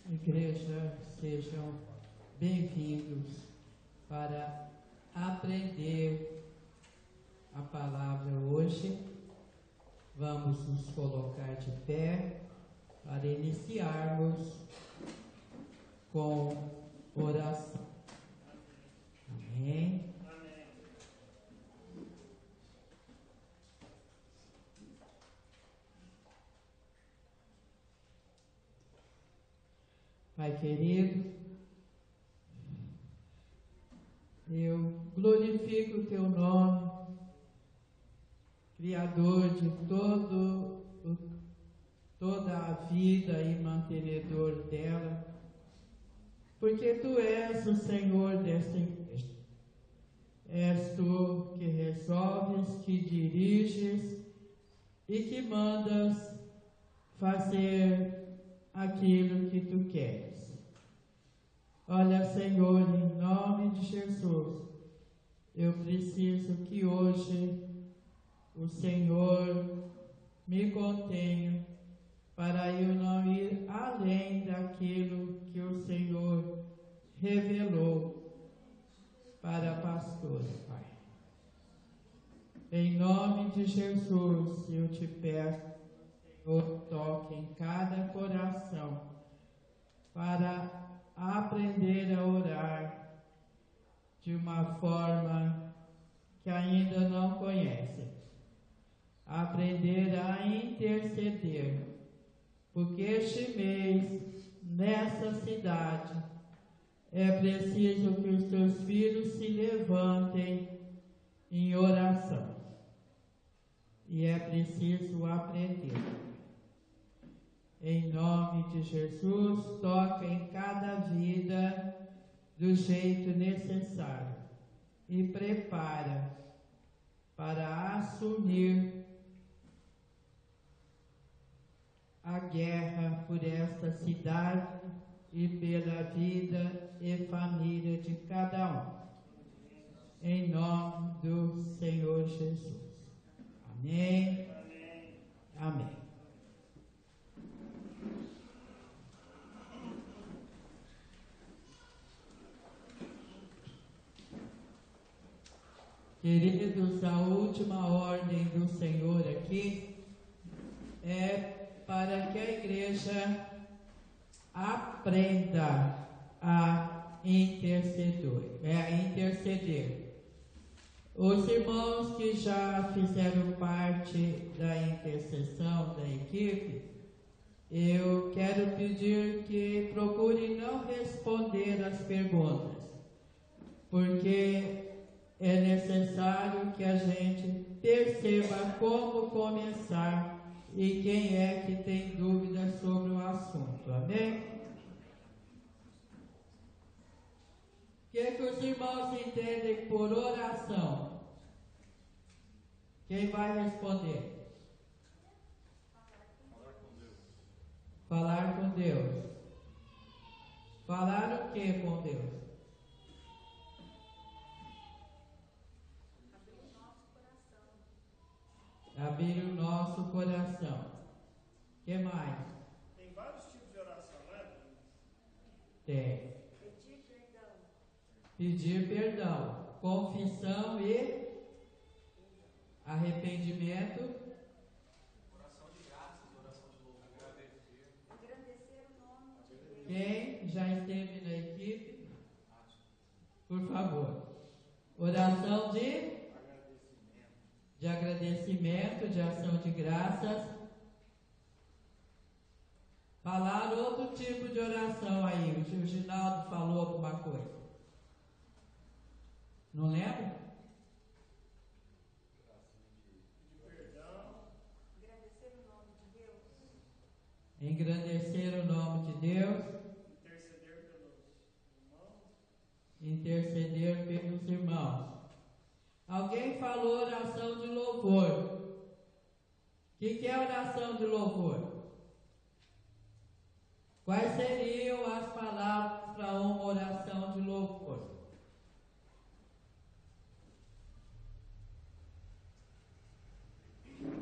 Igreja, sejam bem-vindos para aprender a palavra hoje. Vamos nos colocar de pé para iniciarmos com oração. Amém. Pai querido, eu glorifico o Teu nome, Criador de toda a vida e mantenedor dela, porque Tu és o Senhor desta igreja. És Tu que resolves, que diriges e que mandas fazer aquilo que Tu queres. Olha, Senhor, em nome de Jesus, eu preciso que hoje o Senhor me contenha para eu não ir além daquilo que o Senhor revelou para a pastora, Pai. Em nome de Jesus, eu te peço, Senhor, toque em cada coração para aprender a orar de uma forma que ainda não conhece. Aprender a interceder, porque este mês, nessa cidade, é preciso que os teus filhos se levantem em oração. E é preciso aprender. Em nome de Jesus, toca em cada vida do jeito necessário e prepara para assumir a guerra por esta cidade e pela vida e família de cada um. Em nome do Senhor Jesus. Amém. Amém. Queridos, a última ordem do Senhor aqui é para que a igreja aprenda a interceder. Os irmãos que já fizeram parte da intercessão da equipe, eu quero pedir que procurem não responder as perguntas, porque é necessário que a gente perceba como começar e quem é que tem dúvidas sobre o assunto. Amém? O que os irmãos entendem por oração? Quem vai responder? Falar com Deus. Falar o que com Deus? Abrir o nosso coração. O que mais? Tem vários tipos de oração, né? Tem. Pedir perdão. Pedir perdão. Confissão e arrependimento. Oração de graças, oração de louvor. Agradecer o nome de Deus. Quem já esteve na equipe? Por favor. Oração de agradecimento, de ação de graças. Falar outro tipo de oração aí. O Ginaldo falou alguma coisa. Não lembra? Pedir perdão. Agradecer o nome de Deus. Engrandecer o nome de Deus. Interceder pelos irmãos. Interceder pelos irmãos. Alguém falou oração de louvor. O que é oração de louvor? Quais seriam as palavras para uma oração de louvor?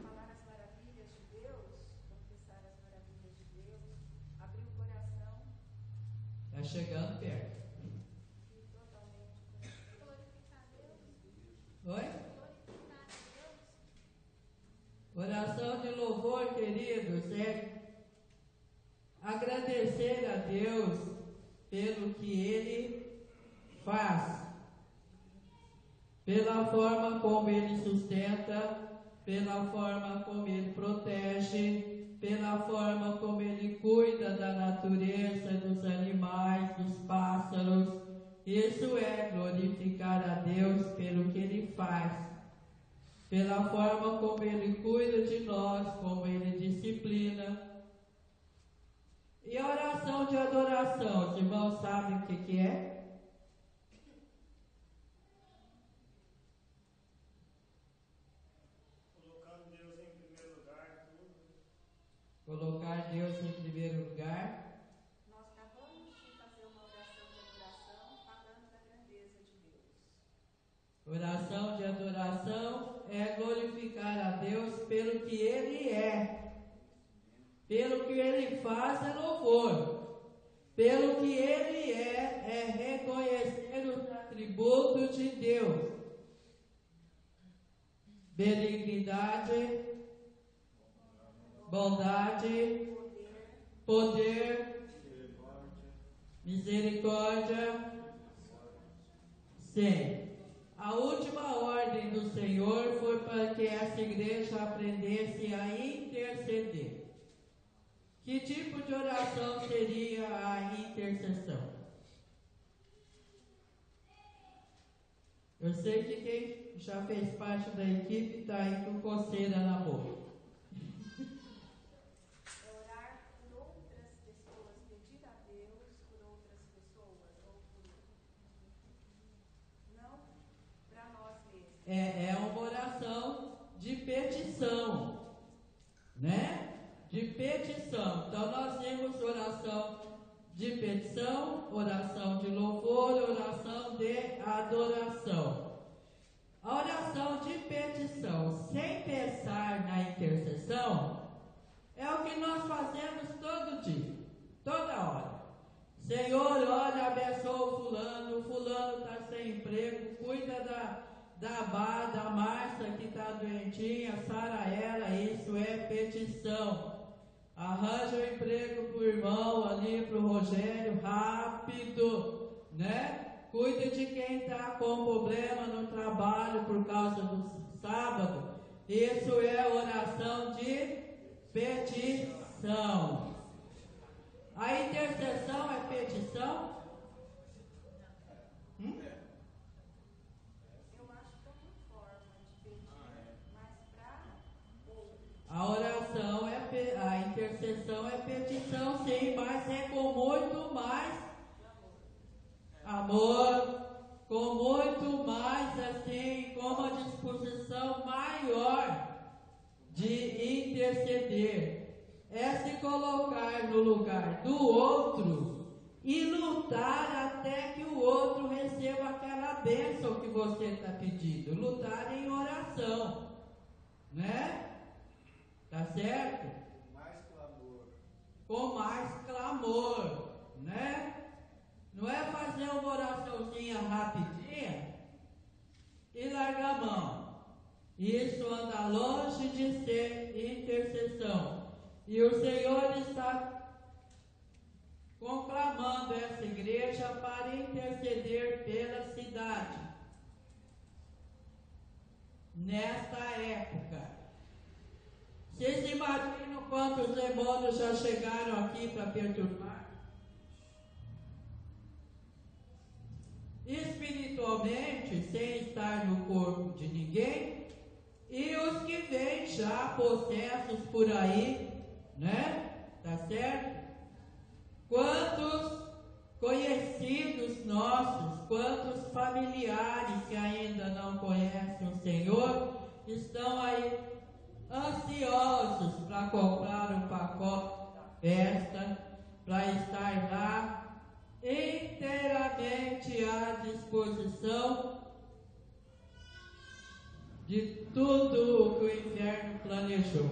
Falar as maravilhas de Deus, confessar as maravilhas de Deus, abrir o coração chegando perto. Oi? Oração de louvor, queridos, é agradecer a Deus pelo que Ele faz, pela forma como Ele sustenta, pela forma como Ele protege, pela forma como Ele cuida da natureza, dos animais, dos pássaros. Isso é glorificar a Deus pelo que Ele faz, pela forma como Ele cuida de nós, como Ele disciplina. E a oração de adoração, os irmãos sabem o que é? Colocando Deus em primeiro lugar, tudo. Colocar Deus em primeiro lugar. Nós acabamos de fazer uma oração de adoração falando da grandeza de Deus. Oração de adoração é glorificar a Deus pelo que Ele é. Pelo que Ele faz é louvor. Pelo que Ele é reconhecer os atributos de Deus. Benignidade, bondade, poder, misericórdia. Sim. A última ordem do Senhor foi para que essa igreja aprendesse a interceder. Que tipo de oração seria a intercessão? Eu sei que quem já fez parte da equipe está aí com coceira na boca. É orar por outras pessoas, pedir a Deus por outras pessoas, ou por... não para nós mesmos. É uma oração de petição, né? De petição. Então nós temos oração de petição, oração de louvor, oração de adoração. A oração de petição, sem pensar na intercessão, é o que nós fazemos todo dia, toda hora. Senhor, olha, abençoa o fulano está sem emprego, cuida da Márcia que está doentinha, sara ela, isso é petição. Arranja um emprego para o irmão ali, para o Rogério, rápido, né? Cuida de quem está com problema no trabalho por causa do sábado. Isso é oração de petição. A intercessão é petição? Eu acho que é uma forma de pedir, mas para outro. A oração a intercessão é petição, sim, mas é com muito mais amor, com muito mais assim, com uma disposição maior de interceder. É se colocar no lugar do outro e lutar até que o outro receba aquela bênção que você está pedindo. Lutar em oração, né? Tá certo? Com mais clamor, né? Não é fazer uma oraçãozinha rapidinha e largar a mão. Isso anda longe de ser intercessão. E o Senhor está conclamando essa igreja para interceder pela cidade. Nesta época. Vocês imaginam quantos demônios já chegaram aqui para perturbar? Espiritualmente, sem estar no corpo de ninguém, e os que vêm já possessos por aí, né? Tá certo? Quantos conhecidos nossos, quantos familiares que ainda não conhecem o Senhor, estão aí ansiosos para comprar um pacote da festa, para estar lá inteiramente à disposição de tudo o que o inferno planejou.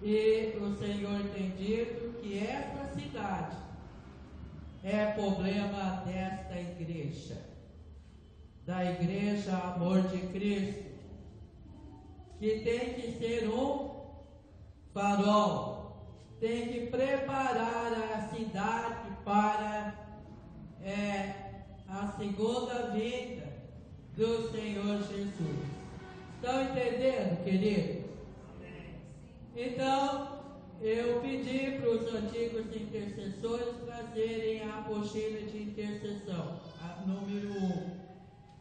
E o Senhor tem dito que essa cidade é problema desta igreja, da Igreja Amor de Cristo, que tem que ser um farol, tem que preparar a cidade para a segunda vinda do Senhor Jesus. Estão entendendo, queridos? Então, eu pedi para os antigos intercessores trazerem a apostila de intercessão, a número 1,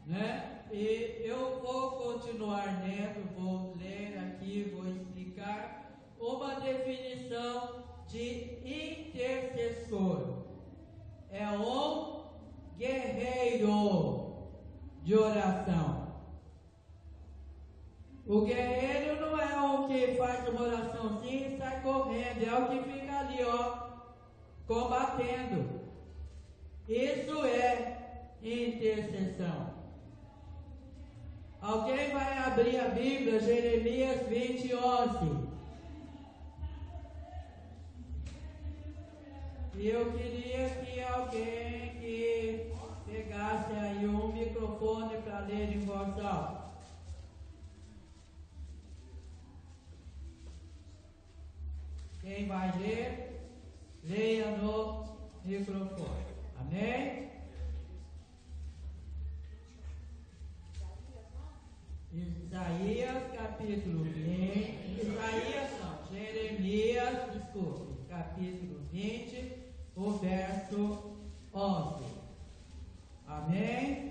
né? E eu vou continuar lendo, vou ler aqui, vou explicar uma definição de intercessor. É um guerreiro de oração. O guerreiro não é o que faz uma oraçãozinha e sai correndo, é o que fica ali, combatendo. Isso é intercessão. Alguém vai abrir a Bíblia, Jeremias 20, 11. E eu queria que alguém que pegasse aí um microfone para ler em voz alta. Quem vai ler, leia no microfone. Amém? Isaías capítulo 20. Jeremias, capítulo 20, o verso 11. Amém?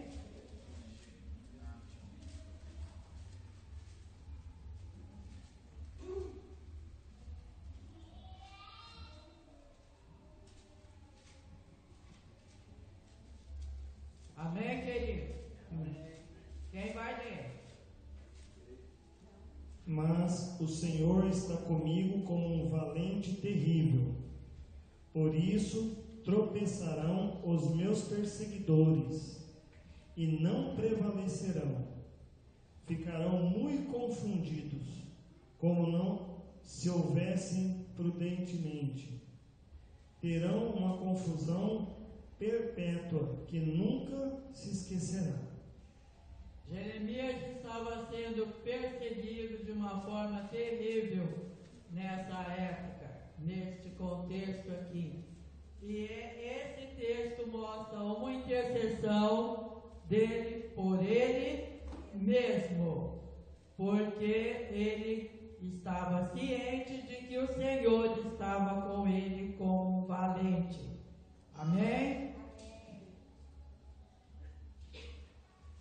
Amém, querido? Quem vai ler? Mas o Senhor está comigo como um valente terrível. Por isso tropeçarão os meus perseguidores e não prevalecerão. Ficarão muito confundidos, como não se houvessem prudentemente. Terão uma confusão perpétua que nunca se esquecerá. Jeremias estava sendo perseguido de uma forma terrível nessa época, neste contexto aqui. E esse texto mostra uma intercessão dele por ele mesmo, porque ele estava ciente de que o Senhor estava com ele como um valente. Amém?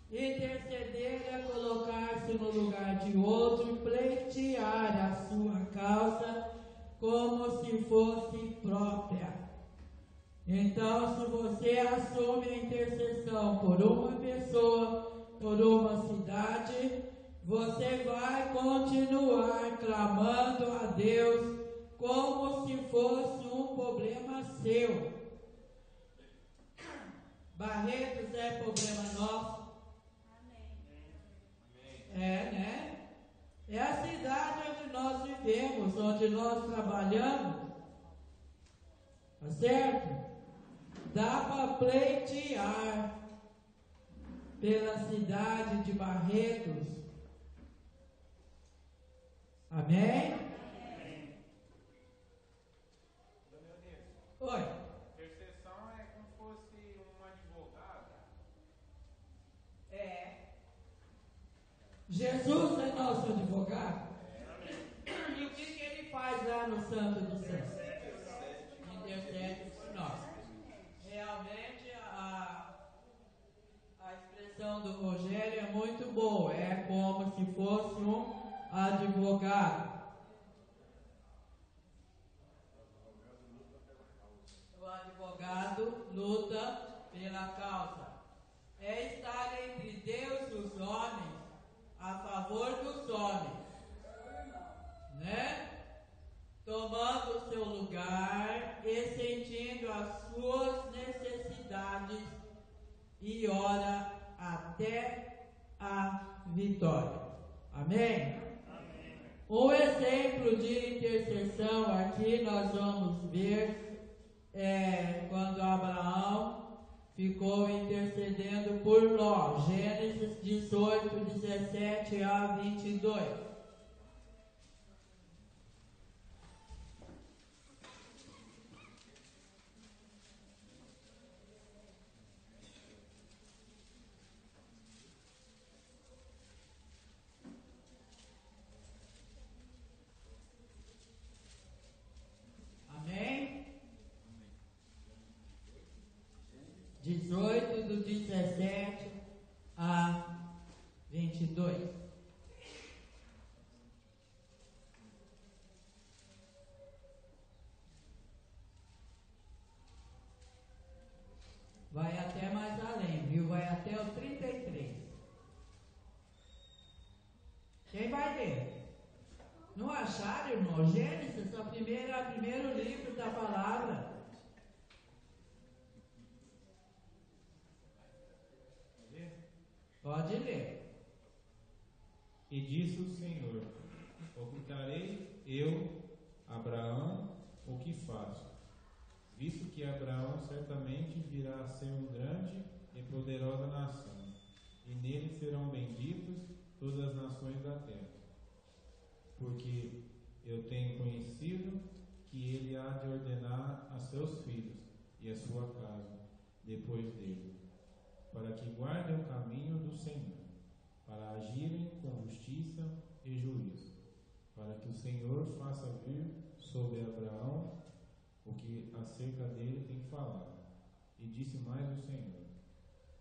Interceder é colocar-se no lugar de outro e pleitear a sua causa como se fosse própria. Então, se você assume a intercessão por uma pessoa, por uma cidade, você vai continuar clamando a Deus como se fosse um problema seu. Barretos é problema nosso. Né? É a cidade onde nós vivemos, onde nós trabalhamos. Tá certo? Dá para pleitear pela cidade de Barretos. Amém? Oi. Intercessão é como se fosse um advogado. Jesus é nosso advogado. E o que ele faz lá no Santo dos Santos? Intercede por nós. Realmente a expressão do Rogério é muito boa. É como se fosse um advogado. O advogado luta pela causa. É estar entre Deus e os homens, a favor dos homens, né? Tomando o seu lugar e sentindo as suas necessidades e ora até a vitória. Amém? Um exemplo de intercessão aqui nós vamos ver quando Abraão ficou intercedendo por nós. Gênesis 18, 17 a 22. Amém? 18 do 17 a 22. Vai até mais além, viu? Vai até o 33. Quem vai ler? Não acharam, irmão? Gênesis, o primeiro livro da palavra. Pode ler. E disse o Senhor: ocultarei eu, Abraão, o que faço, visto que Abraão certamente virá a ser uma grande e poderosa nação, e nele serão benditas todas as nações da terra. Porque eu tenho conhecido que ele há de ordenar a seus filhos e a sua casa, depois dele, para que guardem o caminho do Senhor, para agirem com justiça e juízo, para que o Senhor faça vir sobre Abraão o que acerca dele tem falado. E disse mais o Senhor: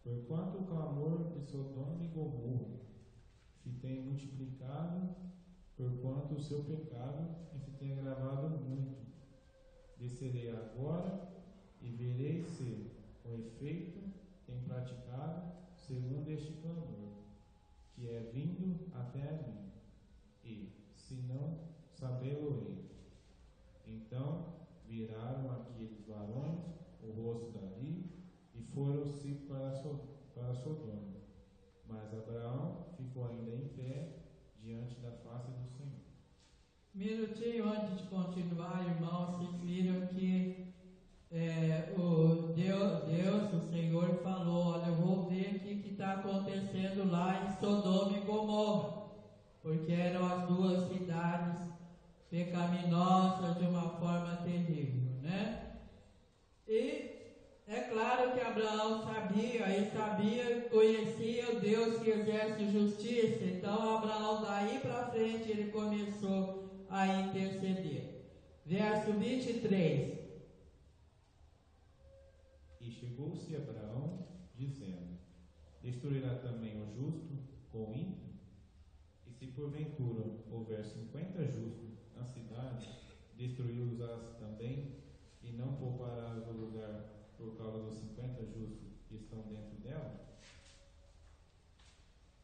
porquanto o clamor de Sodoma e Gomorra se tem multiplicado, porquanto o seu pecado se tem agravado muito, descerei agora e verei se, com efeito, tem praticado segundo este clamor, que é vindo até a mim, e, se não, sabê-lo-ei. Então viraram aqueles varões o rosto dali e foram-se para Sodoma. Mas Abraão ficou ainda em pé diante da face do Senhor. Minutinho antes de continuar, irmãos, vocês viram que Deus, o Senhor falou: olha, eu vou ver o que está acontecendo lá em Sodoma e Gomorra, porque eram as duas cidades pecaminosas de uma forma terrível, né? E é claro que Abraão conhecia o Deus que exerce justiça. Então Abraão, daí para frente, ele começou a interceder. Verso 23. E chegou-se Abraão, dizendo: destruirá também o justo com o ímpio? E se porventura houver 50 justos na cidade, destruí-los-ás também, e não pouparás o lugar por causa dos 50 justos que estão dentro dela?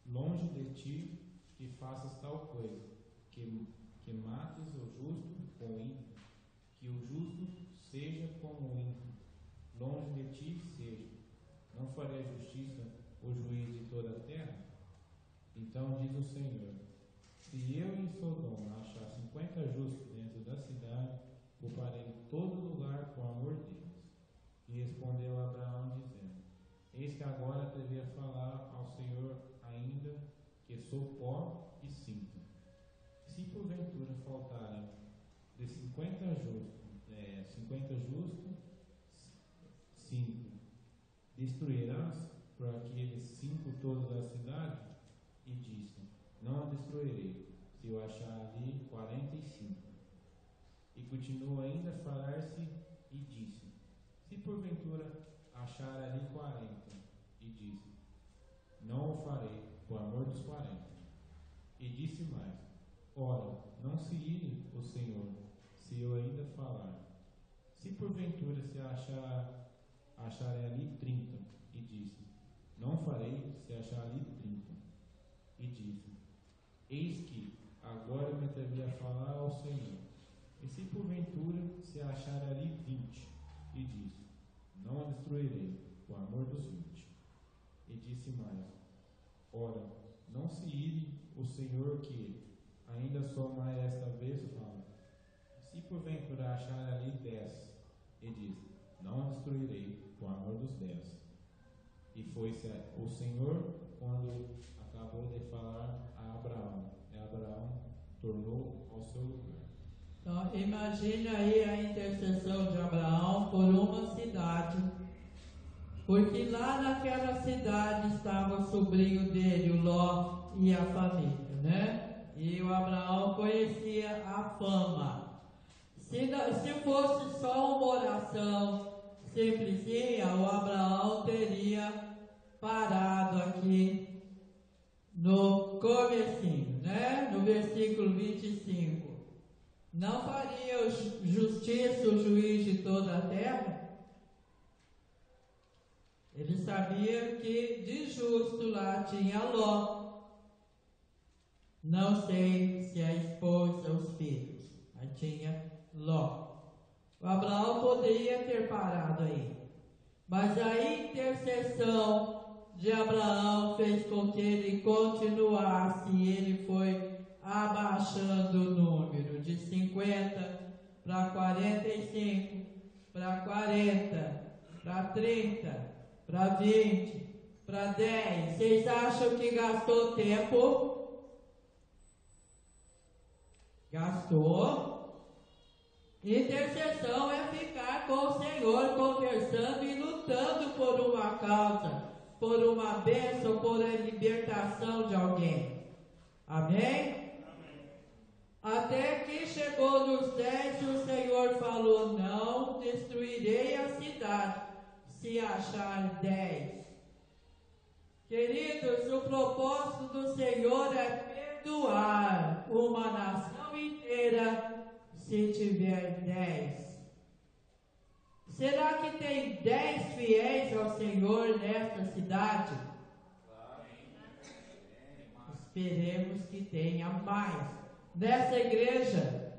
Longe de ti que faças tal coisa, que mates o justo com o ímpio, que o justo seja como o ímpio. Longe de ti seja. Não farei justiça o juiz de toda a terra? Então diz o Senhor: se eu em Sodoma achar 50 justos dentro da cidade, pouparei todo lugar com amor deles. E respondeu Abraão, dizendo: eis que agora devia falar ao Senhor ainda, que sou pó e cinza. Se porventura faltarem de 50 justos, 5, destruirás por aqueles 5 toda a cidade? E disse: não a destruirei, se eu achar ali 45. E continuou ainda a falar-se e disse: se porventura achar ali 40, e disse: não o farei, por amor dos 40. E disse mais: ora, não se ire o Senhor, se eu ainda falar. Se porventura se acharem ali 30, e disse: não farei, se achar ali 30. E disse: eis que agora me atrevi a falar ao Senhor. E se porventura se achar ali 20, e disse: não a destruirei, por amor dos 20. E disse mais: ora, não se ire o Senhor, que ainda só mais esta vez fala. Se porventura achar ali 10, e diz: não a destruirei, por amor dos 10. E foi-se o Senhor quando acabou de falar a Abraão. E Abraão tornou ao seu lugar. Então, imagine aí a intercessão de Abraão por uma cidade, porque lá naquela cidade estava o sobrinho dele, o Ló, e a família, né? E o Abraão conhecia a fama. Se fosse só uma oração simplesinha, o Abraão teria parado aqui no comecinho, né? No versículo 25. Não faria justiça o juiz de toda a terra? Ele sabia que de justo lá tinha Ló. Não sei se a esposa, os filhos, mas tinha Ló. O Abraão poderia ter parado aí, mas a intercessão de Abraão fez com que ele continuasse, e ele foi abaixando o número de 50 para 45, para 40, para 30, para 20, para 10. Vocês acham que gastou tempo? Gastou. Intercessão é ficar com o Senhor, conversando e lutando por uma causa, por uma bênção, por a libertação de alguém. Amém? Até que chegou nos 10 e o Senhor falou: não destruirei a cidade se achar 10. Queridos, o propósito do Senhor é perdoar uma nação inteira se tiver 10. Será que tem 10 fiéis ao Senhor nesta cidade? Esperemos que tenha mais. Nessa igreja?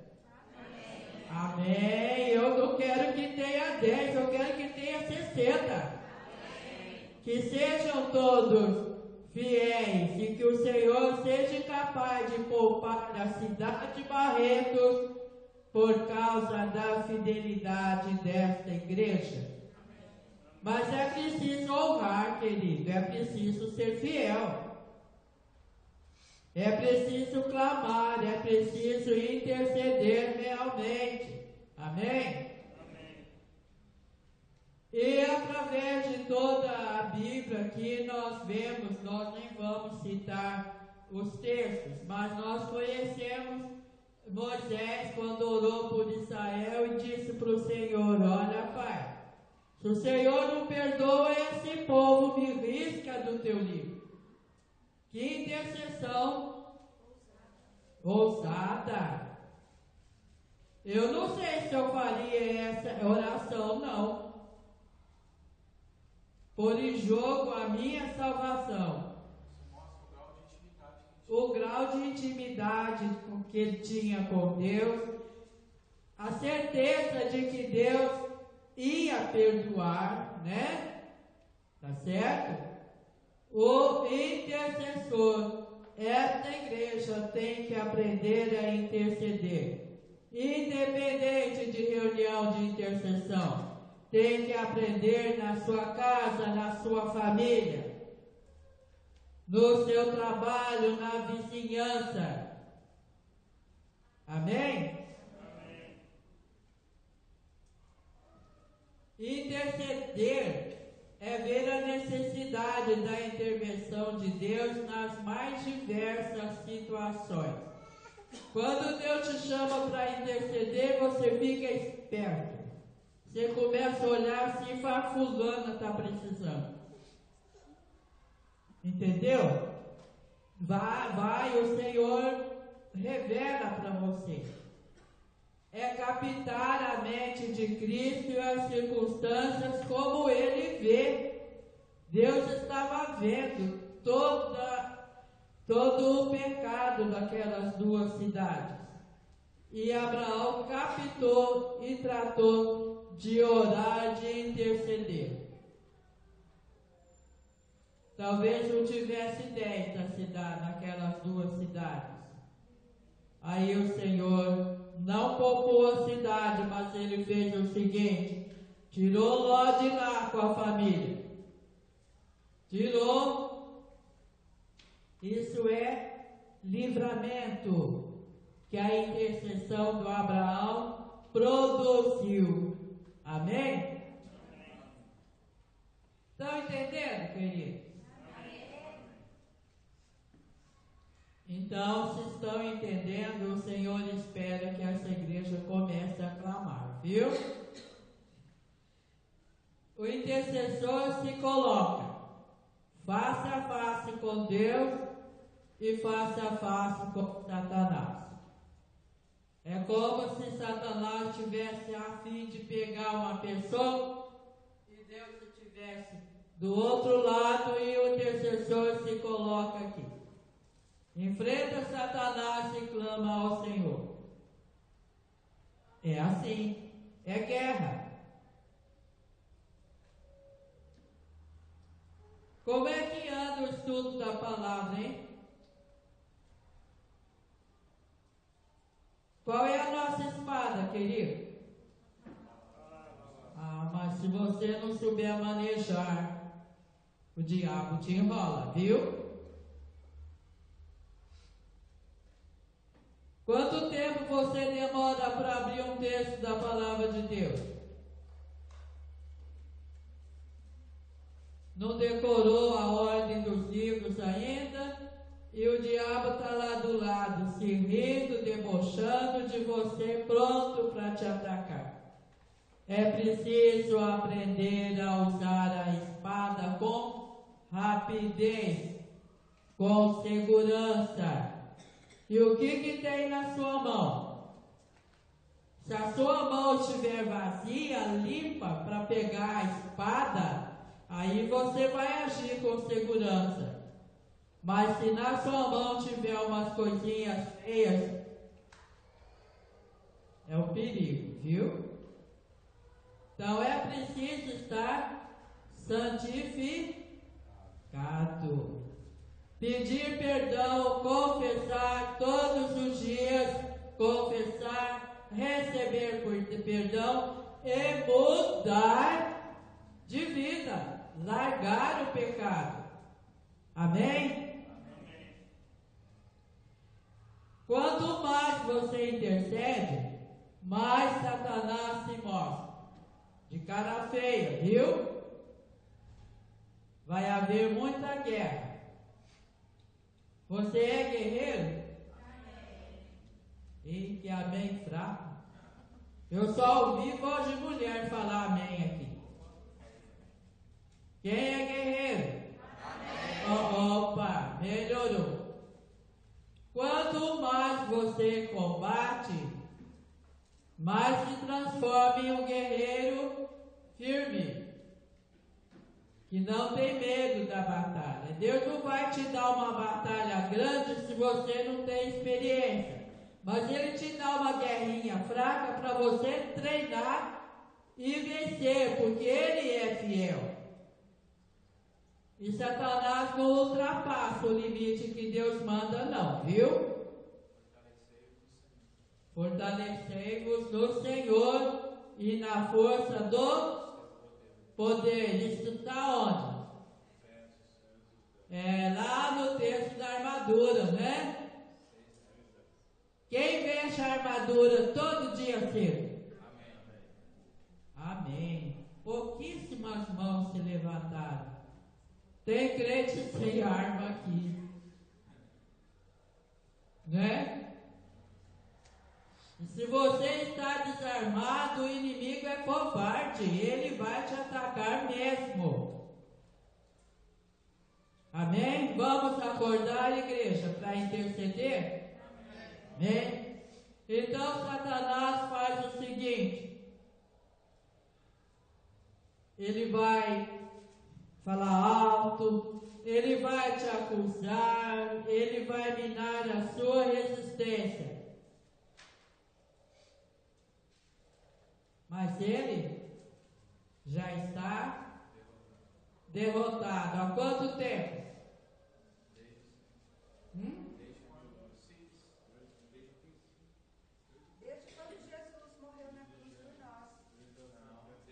Amém. Eu não quero que tenha 10, eu quero que tenha 60. Amém. Que sejam todos fiéis e que o Senhor seja capaz de poupar a cidade de Barretos por causa da fidelidade desta igreja. Mas é preciso honrar, querido, é preciso ser fiel. É preciso clamar, é preciso interceder realmente. Amém? Amém? E através de toda a Bíblia aqui nós vemos, nós nem vamos citar os textos, mas nós conhecemos Moisés quando orou por Israel e disse para o Senhor: olha, Pai, se o Senhor não perdoa esse povo, me risca do teu livro. Que intercessão ousada. Eu não sei se eu faria essa oração, não. Por em jogo a minha salvação. O grau de intimidade que ele tinha com Deus, a certeza de que Deus ia perdoar, né? Tá certo? O intercessor, esta igreja tem que aprender a interceder. Independente de reunião de intercessão, tem que aprender na sua casa, na sua família, no seu trabalho, na vizinhança. Amém? Amém. Interceder é ver a necessidade da intervenção de Deus nas mais diversas situações. Quando Deus te chama para interceder, você fica esperto. Você começa a olhar assim e fala: fulana está precisando. Entendeu? Vai, o Senhor revela para você. É captar a mente de Cristo e as circunstâncias como Ele vê. Deus estava vendo todo o pecado daquelas duas cidades. E Abraão captou e tratou de orar, de interceder. Talvez não tivesse 10 da cidade, naquelas duas cidades. Aí o Senhor não poupou a cidade, mas ele fez o seguinte: tirou Ló de lá com a família tirou. Isso é livramento que a intercessão do Abraão produziu. Amém? Estão entendendo, queridos? Então, se estão entendendo, o Senhor espera que essa igreja comece a clamar, viu? O intercessor se coloca face a face com Deus e face a face com Satanás. É como se Satanás tivesse a fim de pegar uma pessoa e Deus estivesse do outro lado e o intercessor se coloca aqui. Enfrenta Satanás e clama ao Senhor. É assim, é guerra. Como é que anda o estudo da palavra, hein? Qual é a nossa espada, querido? Mas se você não souber manejar, o diabo te enrola, viu? Quanto tempo você demora para abrir um texto da palavra de Deus? Não decorou a ordem dos livros ainda? E o diabo está lá do lado, se rindo, debochando de você, pronto para te atacar. É preciso aprender a usar a espada com rapidez, com segurança. E o que tem na sua mão? Se a sua mão estiver vazia, limpa para pegar a espada, aí você vai agir com segurança. Mas se na sua mão tiver umas coisinhas feias, é um perigo, viu? Então é preciso estar santificado. Pedir perdão, confessar todos os dias, confessar, receber perdão e mudar de vida, largar o pecado. Amém? Amém. Quanto mais você intercede, mais Satanás se mostra. De cara feia, viu? Vai haver muita guerra. Você é guerreiro? Amém. E que amém fraco. Eu só ouvi voz de mulher falar amém aqui. Quem é guerreiro? Amém. Opa, melhorou. Quanto mais você combate, mais se transforma em um guerreiro firme, que não tem medo da batalha. Deus não vai te dar uma batalha grande se você não tem experiência, mas Ele te dá uma guerrinha fraca para você treinar e vencer, porque Ele é fiel. E Satanás não ultrapassa o limite que Deus manda, não, viu? Fortalecei-vos no Senhor e na força do poder. Isso está onde? É lá no texto da armadura, né? Quem veste a armadura todo dia cedo? Amém. Pouquíssimas mãos se levantaram. Tem crente sem arma aqui, né? E se você está desarmado, o inimigo é covarde, ele vai te atacar mesmo. Amém? Vamos acordar, igreja, para interceder? Amém? Então Satanás faz o seguinte: ele vai falar alto, ele vai te acusar, ele vai minar a sua resistência. Mas ele já está derrotado. Há quanto tempo? Desde quando Jesus morreu na cruz por nós.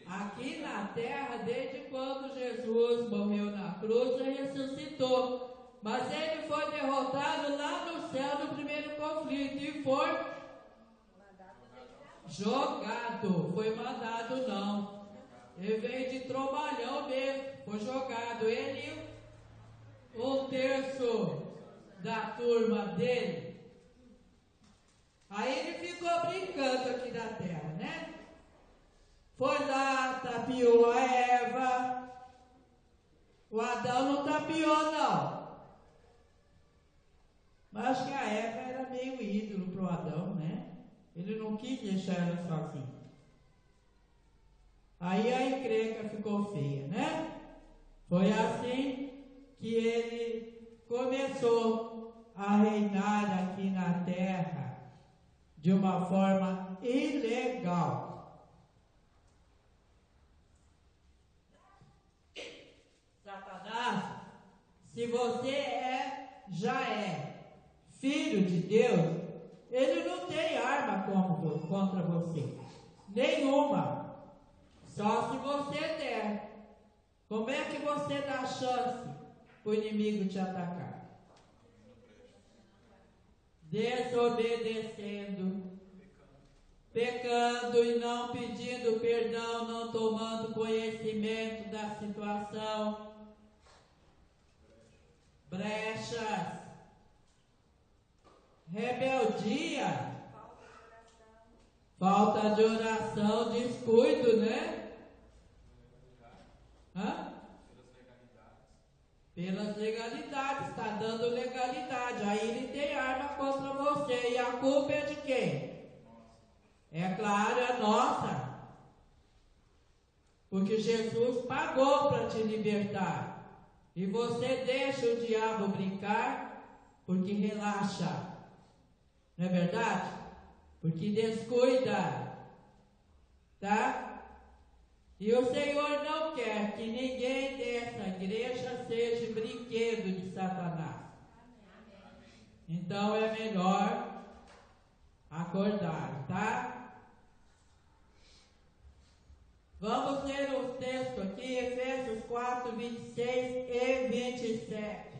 Aqui na terra desde quando Jesus morreu na cruz e ressuscitou. Mas ele foi derrotado lá no céu no primeiro conflito e foi jogado. Foi mandado não. Ele veio de trombalhão mesmo. Foi jogado. Ele, um terço da turma dele. Aí ele ficou brincando aqui na terra, né? Foi lá, tapiou a Eva. O Adão não tapiou, não. Mas acho que a Eva era meio ídolo para o Adão, né? Ele não quis deixar ela sozinha. Aí a encrenca ficou feia, né? Foi assim que ele começou a reinar aqui na terra de uma forma ilegal. Satanás, se você já é filho de Deus, ele não tem arma contra você. Nenhuma. Só se você der. Como é que você dá chance para o inimigo te atacar? Desobedecendo, pecando e não pedindo perdão, não tomando conhecimento da situação. Brechas, rebeldia, falta de oração, descuido, né? Pelas legalidades, está dando legalidade, aí ele tem arma contra você, e a culpa é de quem? É claro, é nossa, porque Jesus pagou para te libertar, e você deixa o diabo brincar, porque relaxa, não é verdade? Porque descuida, tá? E o Senhor não quer que ninguém dessa igreja seja brinquedo de Satanás. Então é melhor acordar, tá? Vamos ler o texto aqui, Efésios 4, 26 e 27.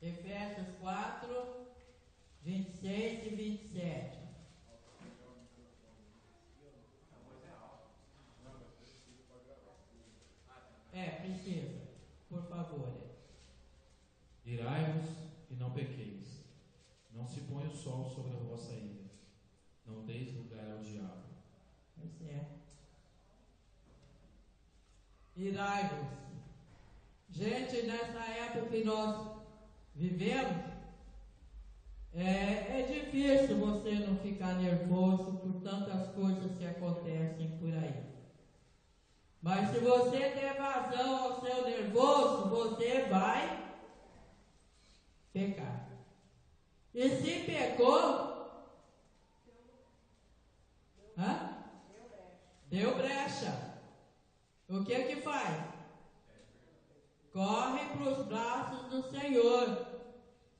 Efésios 4, 26 e 27. Precisa, por favor. Irai-vos e não pequeis. Não se ponha o sol sobre a vossa ira. Não deis lugar ao diabo. Irai-vos. Gente, nessa época que nós vivemos, é difícil você não ficar nervoso por tantas coisas que acontecem por aí. Mas se você der vazão ao seu nervoso, você vai pecar. E se pecou, deu brecha. O que faz? Corre para os braços do Senhor.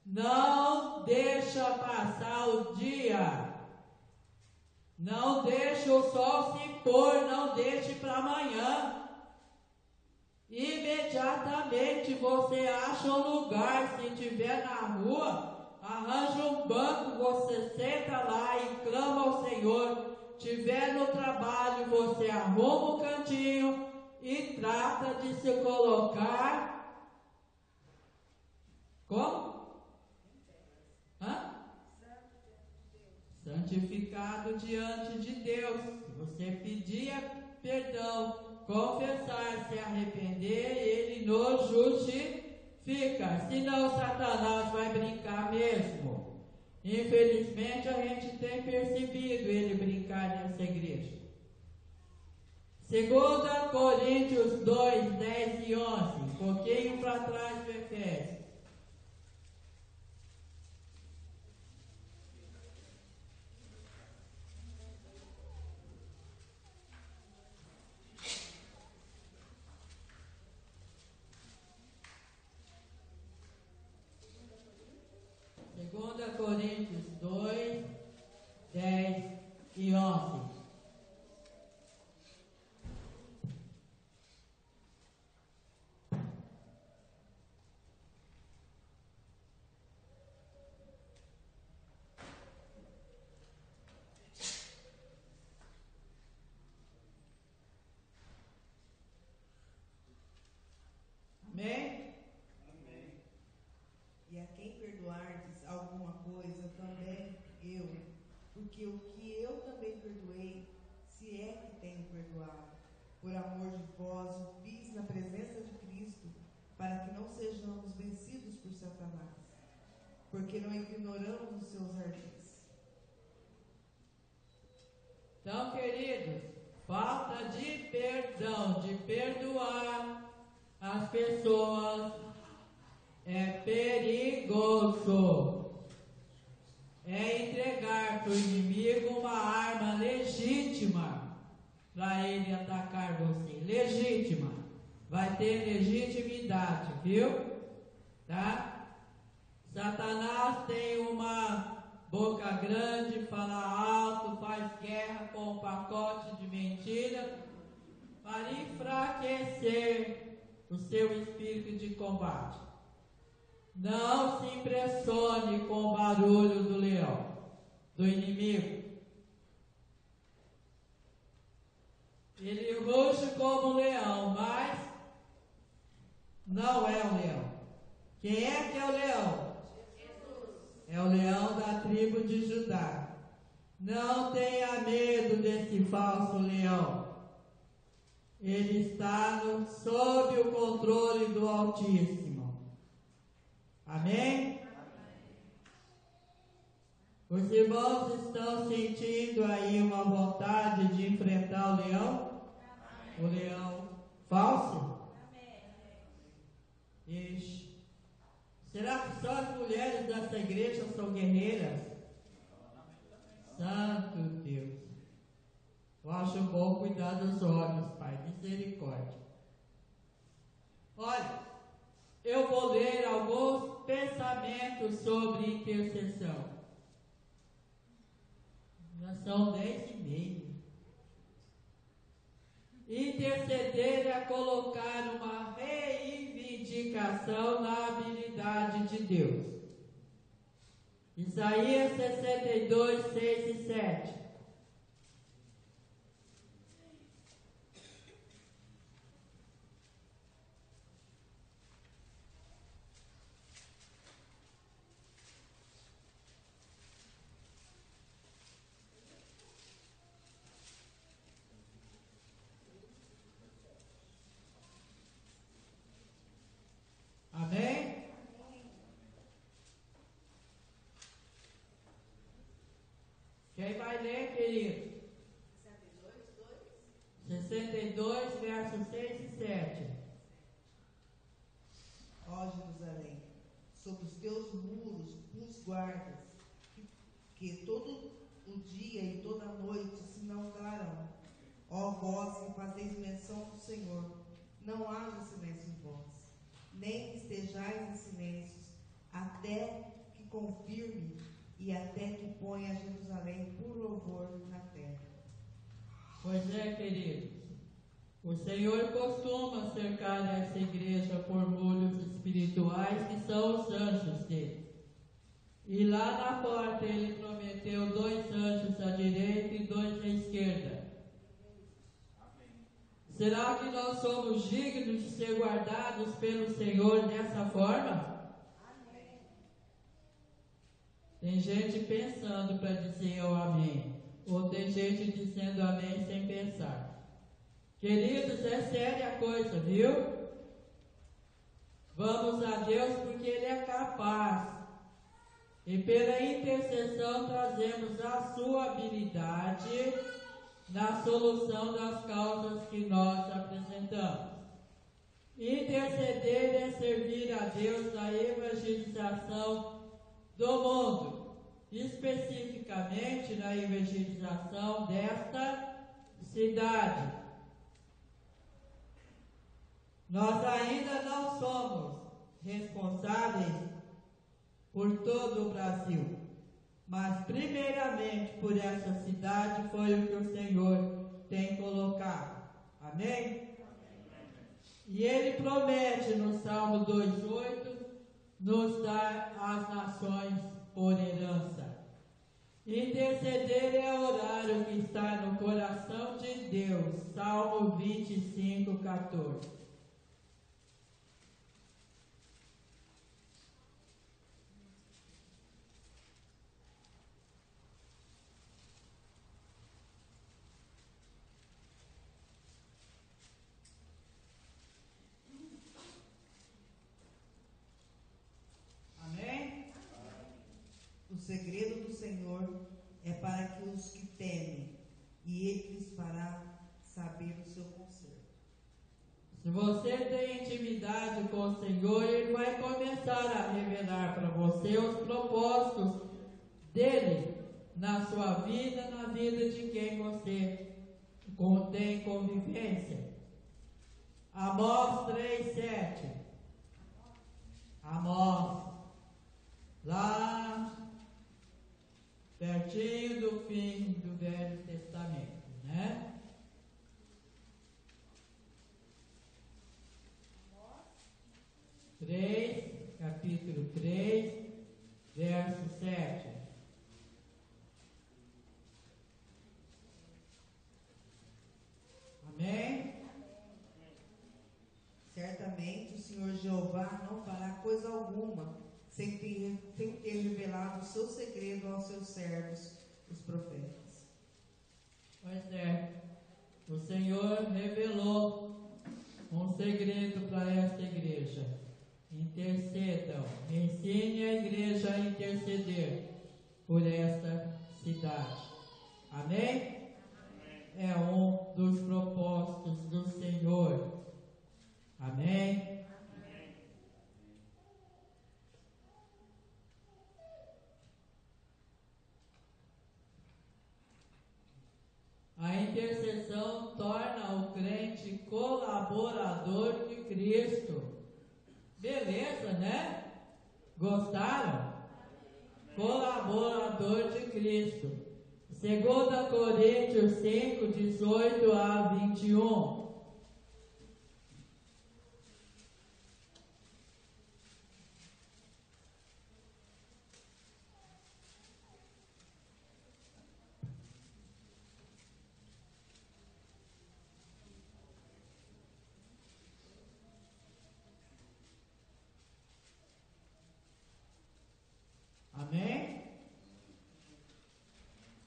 Não deixa passar o dia. Não deixe o sol se pôr. Não deixe para amanhã. Imediatamente você acha um lugar. Se estiver na rua, arranja um banco. Você senta lá e clama ao Senhor. Estiver no trabalho, você arruma um cantinho e trata de se colocar como? Santificado diante de Deus. Se você pedir perdão, confessar, se arrepender, Ele nos justifica. Senão Satanás vai brincar mesmo. Infelizmente a gente tem percebido ele brincar nessa igreja. 2 Coríntios 2, 10 e 11, um pouquinho para trás do Efésios. 10 e 11. Amém? E a quem perdoardes alguma coisa, também eu, porque o que eu também perdoei, se é que tenho perdoado. Por amor de vós, o fiz na presença de Cristo, para que não sejamos vencidos por Satanás, porque não ignoramos os seus ardis. Então, queridos, falta de perdão, de perdoar as pessoas é perigoso. É entregar para o inimigo uma arma legítima para ele atacar você. Legítima. Vai ter legitimidade, viu? Tá? Satanás tem uma boca grande, fala alto, faz guerra com um pacote de mentira para enfraquecer o seu espírito de combate. Não se impressione com o barulho do leão, do inimigo. Ele ruge como um leão, mas não é um leão. Quem é que é o leão? Jesus. É o leão da tribo de Judá. Não tenha medo desse falso leão. Ele está sob o controle do Altíssimo. Amém? Os irmãos estão sentindo aí uma vontade de enfrentar o leão? O leão falso? Ixi. Será que só as mulheres dessa igreja são guerreiras? Santo Deus. Eu acho bom cuidar dos olhos, Pai. Misericórdia. Olha, eu vou ler alguns pensamentos sobre intercessão. Já são 10h30. Interceder é colocar uma reivindicação na habilidade de Deus. Isaías 62, 6 e 7. Amém? Quem vai ler, querido? 62, versos 6 e 7. Ó Jerusalém, sobre os teus muros os guardas, que todo o dia e toda a noite se não calarão. Ó vós que fazeis menção do Senhor, não haja silêncio em vós, nem estejais em silêncios, até que confirme e até que ponha Jerusalém por louvor na terra. Pois é, queridos, o Senhor costuma cercar essa igreja por muros espirituais que são os anjos dele. E lá na porta ele prometeu 2 anjos à direita e 2 à esquerda. Será que nós somos dignos de ser guardados pelo Senhor dessa forma? Amém. Tem gente pensando para dizer o amém, ou tem gente dizendo amém sem pensar. Queridos, é séria a coisa, viu? Vamos a Deus porque Ele é capaz. E pela intercessão trazemos a sua habilidade na solução das causas que nós apresentamos. Interceder é servir a Deus na evangelização do mundo, especificamente na evangelização desta cidade. Nós ainda não somos responsáveis por todo o Brasil, mas primeiramente por essa cidade foi o que o Senhor tem colocado. Amém? E Ele promete no Salmo 2,8 nos dar as nações por herança. Interceder é orar o que está no coração de Deus. Salmo 25,14. Amém? O segredo do Senhor é para que os que temem, e Ele lhes fará saber o seu conserto. Se você tem intimidade com o Senhor, Ele vai começar a revelar para você os propósitos dele na sua vida, na vida de quem você tem convivência. Amós 3,7. Amós, lá pertinho do fim do Velho Testamento, né? Capítulo 3, verso 7. Amém? Certamente o Senhor Jeová não fará coisa alguma sem ter revelado o seu segredo aos seus servos, os profetas. Pois é, o Senhor revelou um segredo para esta igreja. Intercedam, ensine a igreja a interceder por esta cidade. Amém? É um dos propósitos do Senhor. Amém? A intercessão torna o crente colaborador de Cristo. Beleza, né? Gostaram? Colaborador de Cristo. 2 Coríntios 5, 18 a 21. Amém?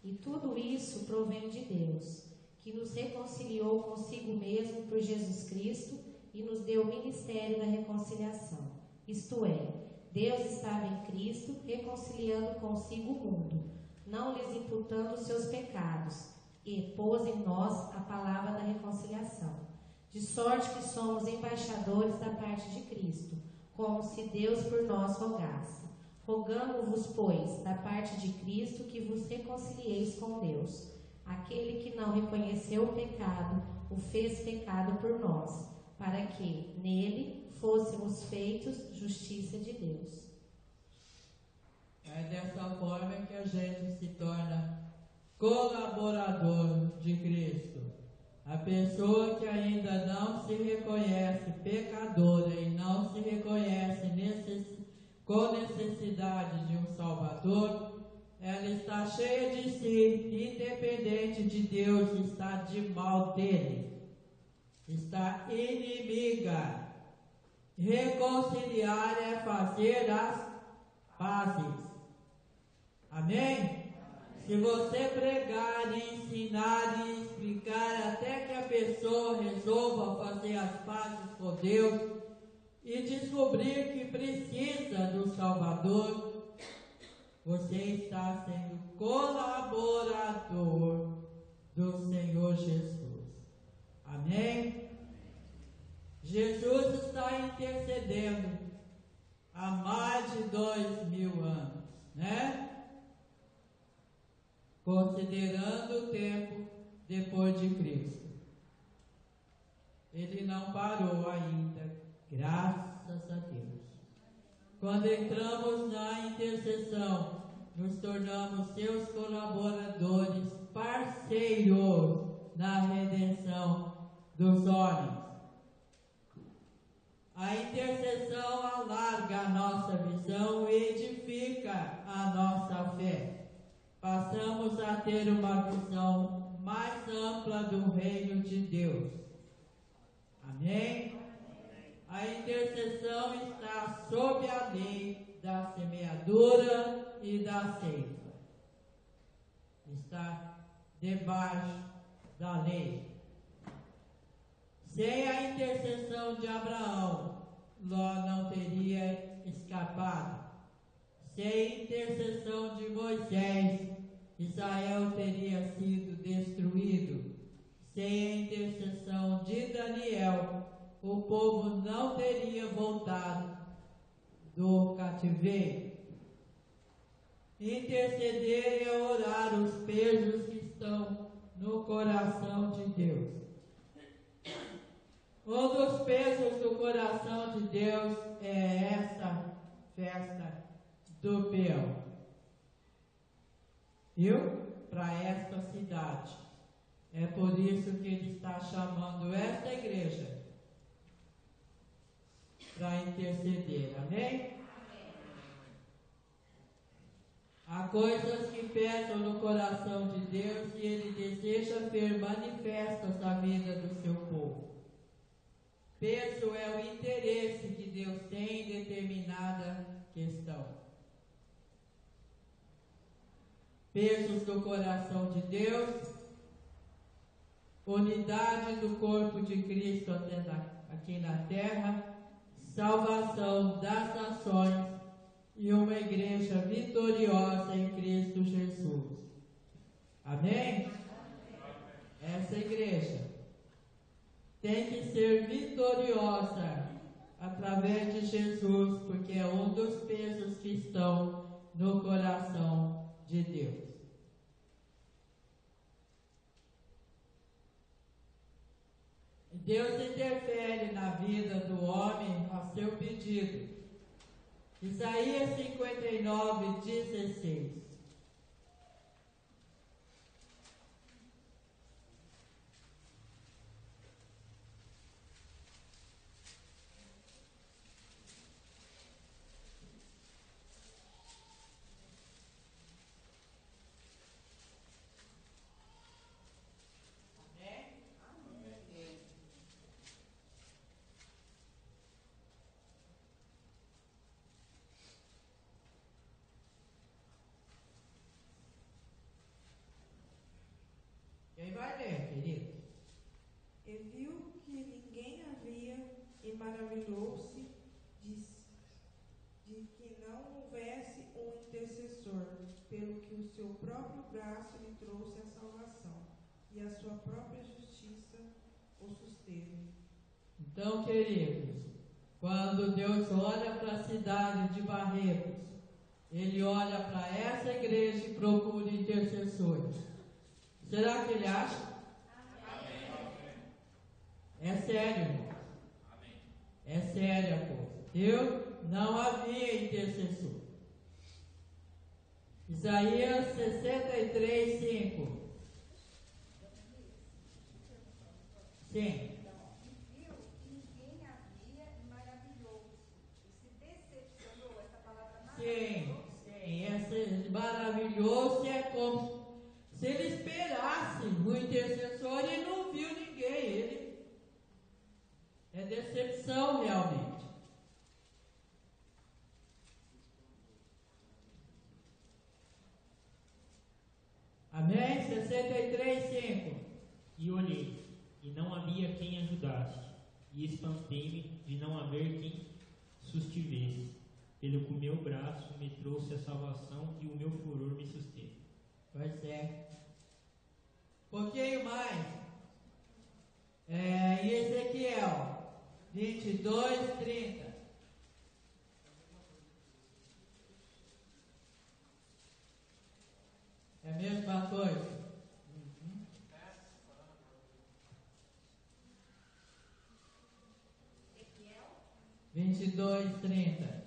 E tudo isso provém de Deus, que nos reconciliou consigo mesmo por Jesus Cristo e nos deu o ministério da reconciliação. Isto é, Deus estava em Cristo reconciliando consigo o mundo, não lhes imputando os seus pecados, e pôs em nós a palavra da reconciliação. De sorte que somos embaixadores da parte de Cristo, como se Deus por nós rogasse. Rogamo-vos, pois, da parte de Cristo, que vos reconcilieis com Deus. Aquele que não reconheceu o pecado, o fez pecado por nós, para que, nele, fôssemos feitos justiça de Deus. É dessa forma que a gente se torna colaborador de Cristo. A pessoa que ainda não se reconhece pecadora e não se reconhece com necessidade de um Salvador, ela está cheia de si, independente de Deus, está de mal dele, está inimiga. Reconciliar é fazer as pazes. Amém? Se você pregar, ensinar e explicar até que a pessoa resolva fazer as pazes com Deus e descobrir que precisa do Salvador, você está sendo colaborador do Senhor Jesus. Amém? Jesus está intercedendo há mais de 2000 anos, né? Considerando o tempo depois de Cristo. Ele não parou ainda, graças a Deus. Quando entramos na intercessão, nos tornamos seus colaboradores, parceiros na redenção dos homens. A intercessão alarga a nossa visão e edifica a nossa fé. Passamos a ter uma visão mais ampla do reino de Deus. Amém? A intercessão está sob a lei da semeadura e da ceifa. Está debaixo da lei. Sem a intercessão de Abraão, Ló não teria escapado. Sem a intercessão de Moisés, Israel teria sido destruído. Sem a intercessão de Daniel, o povo não teria voltado do cativeiro. Interceder é orar os pesos que estão no coração de Deus. Um dos pesos do coração de Deus é essa festa do peão. Viu? Para esta cidade. É por isso que ele está chamando esta igreja para interceder. Amém? Há coisas que pesam no coração de Deus e Ele deseja ver manifestas na vida do seu povo. Peso é o interesse que Deus tem em determinada questão. Pesos do coração de Deus, unidade do corpo de Cristo aqui na terra, salvação das nações e uma igreja vitoriosa em Cristo Jesus. Amém? Essa igreja tem que ser vitoriosa através de Jesus, porque é um dos pesos que estão no coração de Deus. Deus interfere na vida do homem a seu pedido. Isaías 59, 16. Quem vai ler, querido? E viu que ninguém havia e maravilhou-se de que não houvesse um intercessor, pelo que o seu próprio braço lhe trouxe a salvação, e a sua própria justiça o susteve. Então, queridos, quando Deus olha para a cidade de Barretos, Ele olha para essa igreja e procura intercessores. Será que Ele acha? Amém. É sério, irmão. É séria a coisa. Deus não havia intercessor. Isaías 63, 5. Sim. Viu que ninguém havia e maravilhou-se. E se decepcionou, essa palavra maravilhoso. Sim. Esse maravilhoso é como se ele esperasse o intercessor e não viu ninguém. É decepção realmente. Amém? 63, 5. E olhei, e não havia quem ajudasse, e espantei-me de não haver quem sustivesse, pelo que o meu braço me trouxe a salvação e o meu furor me susteve. Pois é. Um pouquinho mais. Em Ezequiel 22, 30. É a mesma coisa. 22, 30.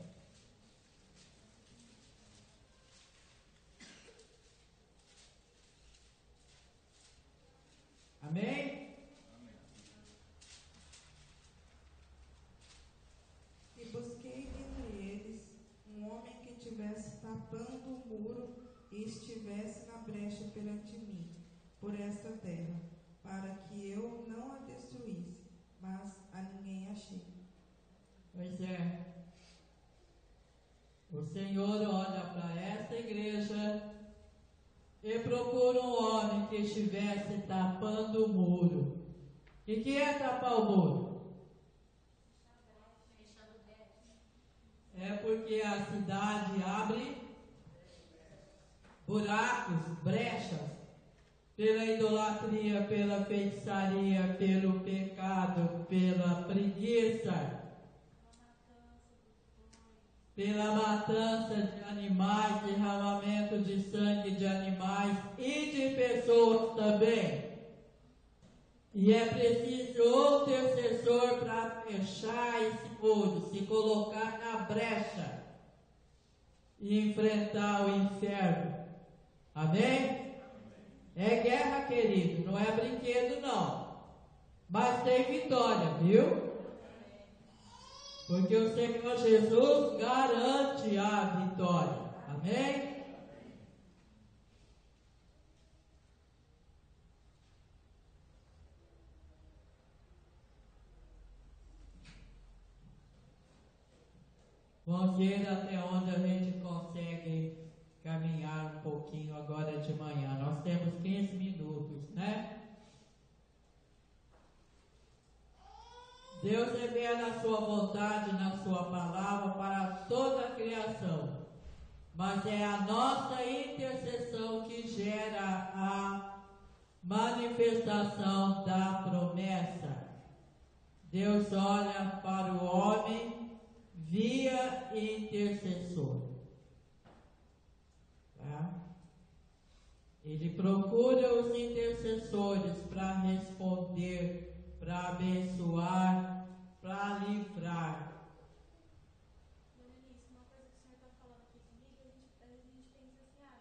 perante mim por esta terra, para que eu não a destruísse, mas a ninguém achei. Pois é. O Senhor olha para esta igreja e procura um homem que estivesse tapando o muro. E que é tapar o muro? É porque a cidade abre buracos, brechas, pela idolatria, pela feitiçaria, pelo pecado, pela preguiça, pela matança de animais, derramamento de sangue de animais e de pessoas também. E é preciso o intercessor para fechar esse muro, se colocar na brecha e enfrentar o inferno. Amém? É guerra, querido, não é brinquedo não. Mas tem vitória, viu? Porque o Senhor Jesus garante a vitória. Amém? Vamos ver até onde a gente consegue caminhar um pouquinho agora de manhã. Nós temos 15 minutos, né? Deus revela a sua vontade na sua palavra para toda a criação. Mas é a nossa intercessão que gera a manifestação da promessa. Deus olha para o homem via intercessor. Tá? Ele procura os intercessores para responder, para abençoar, para livrar. Uma coisa que o senhor está falando aqui comigo, a gente pensa assim, mas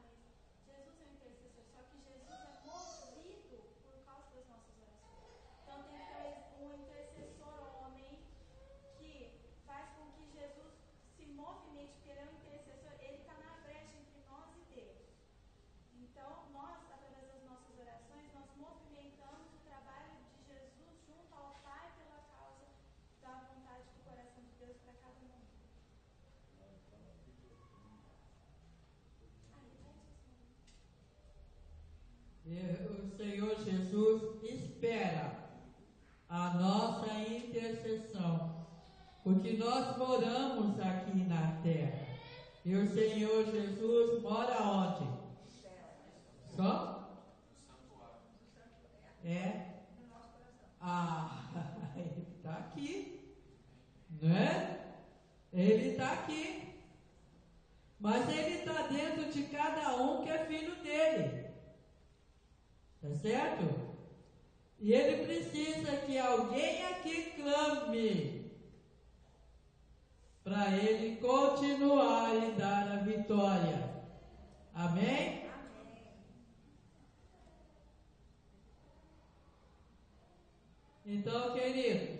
Jesus é um intercessor, só que Jesus é movido por causa das nossas orações. Então tem que ter um intercessor homem que faz com que Jesus se movimente, porque ele é um intercessor, ele está na brecha entre nós e Deus. Então nós, através das nossas orações, nós movimentamos o trabalho de Jesus junto ao Pai pela causa da vontade do coração de Deus para cada momento. O Senhor Jesus espera a nossa intercessão, porque nós moramos aqui na terra. E o Senhor Jesus mora onde? Só? É? Ele está aqui, né? Ele está aqui. Mas ele está dentro de cada um que é filho dele. Tá certo? E ele precisa que alguém aqui clame para ele continuar e dar a vitória. Amém? Então, queridos,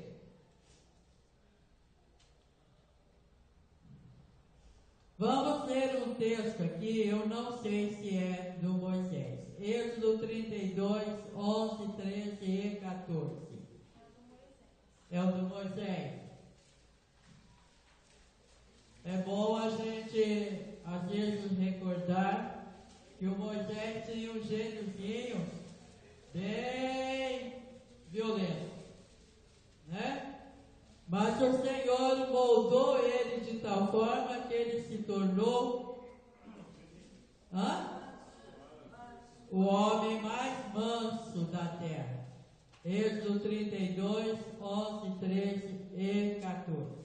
vamos ler um texto aqui, eu não sei se é do Moisés. Êxodo 32, 11, 13 e 14. É o do Moisés. É bom a gente, às vezes, recordar que o Moisés tinha um gêniozinho bem violento, né? Mas o Senhor moldou ele de tal forma que ele se tornou o homem mais manso da terra. Êxodo 32, 11, 13 e 14.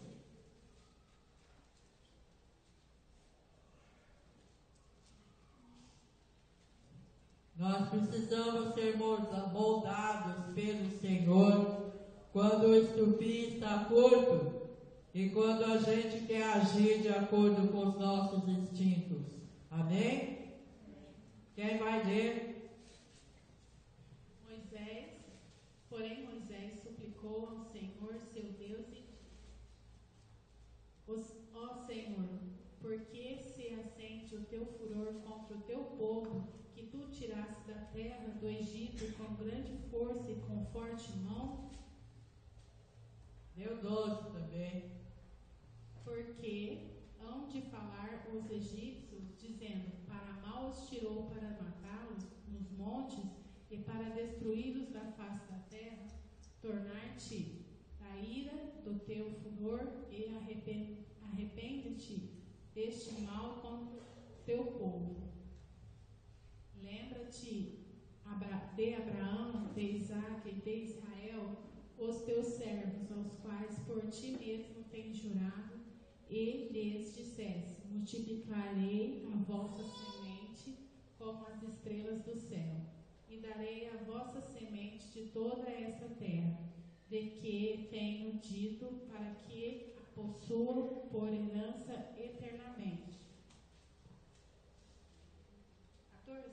Nós precisamos ser moldados pelo Senhor quando o estupim está curto e quando a gente quer agir de acordo com os nossos instintos. Amém? Quem vai ler? Porém Moisés suplicou ao Senhor seu Deus e disse: Ó Senhor, por que se acende o teu furor contra o teu povo que tu tiraste terra do Egito com grande força e com forte mão? Deu 12 também. Porque hão de falar os egípcios, dizendo: para mal os tirou para matá-los nos montes e para destruí-los da face da terra, tornar-te a ira do teu furor e arrepende-te deste mal contra teu povo. Lembra-te de Abraão, de Isaque e de Israel, os teus servos, aos quais por ti mesmo tens jurado, e lhes disseste: multiplicarei a vossa semente como as estrelas do céu, e darei a vossa semente de toda esta terra, de que tenho dito, para que a possuam por herança eternamente. 14.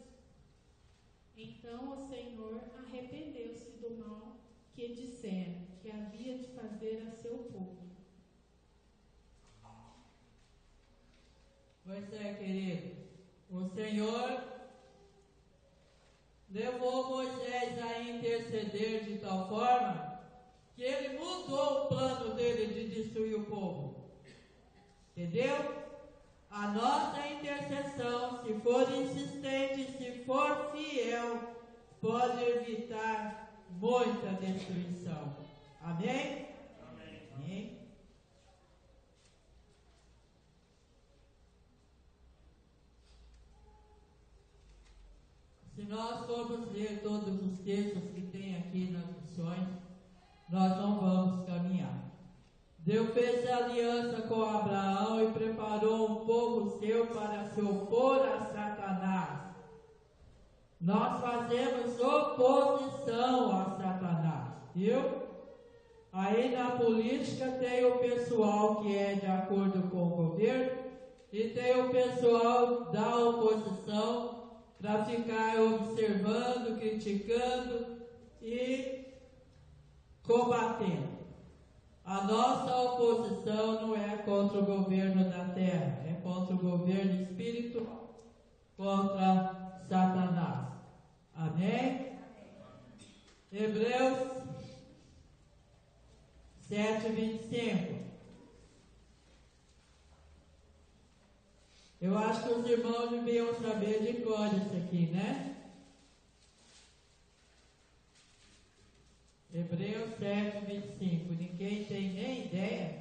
Então o Senhor arrependeu-se do mal que dissera que havia de fazer a seu povo. Pois é, querido, o Senhor levou Moisés a interceder de tal forma que ele mudou o plano dele de destruir o povo. Entendeu? A nossa intercessão, se for insistente, se for fiel, pode evitar muita destruição. Amém? Amém. Amém. Se nós formos ler todos os textos que tem aqui nas missões, nós não vamos caminhar. Deus fez aliança com Abraão e preparou um povo seu para se opor a Satanás. Nós fazemos oposição a Satanás, viu? Aí na política tem o pessoal que é de acordo com o governo e tem o pessoal da oposição para ficar observando, criticando e combatendo. A nossa oposição não é contra o governo da terra, é contra o governo espiritual, contra Satanás. Amém? Hebreus 7:25. Eu acho que os irmãos deviam saber de cor isso aqui, né? Hebreus 7:25. Ninguém tem nem ideia?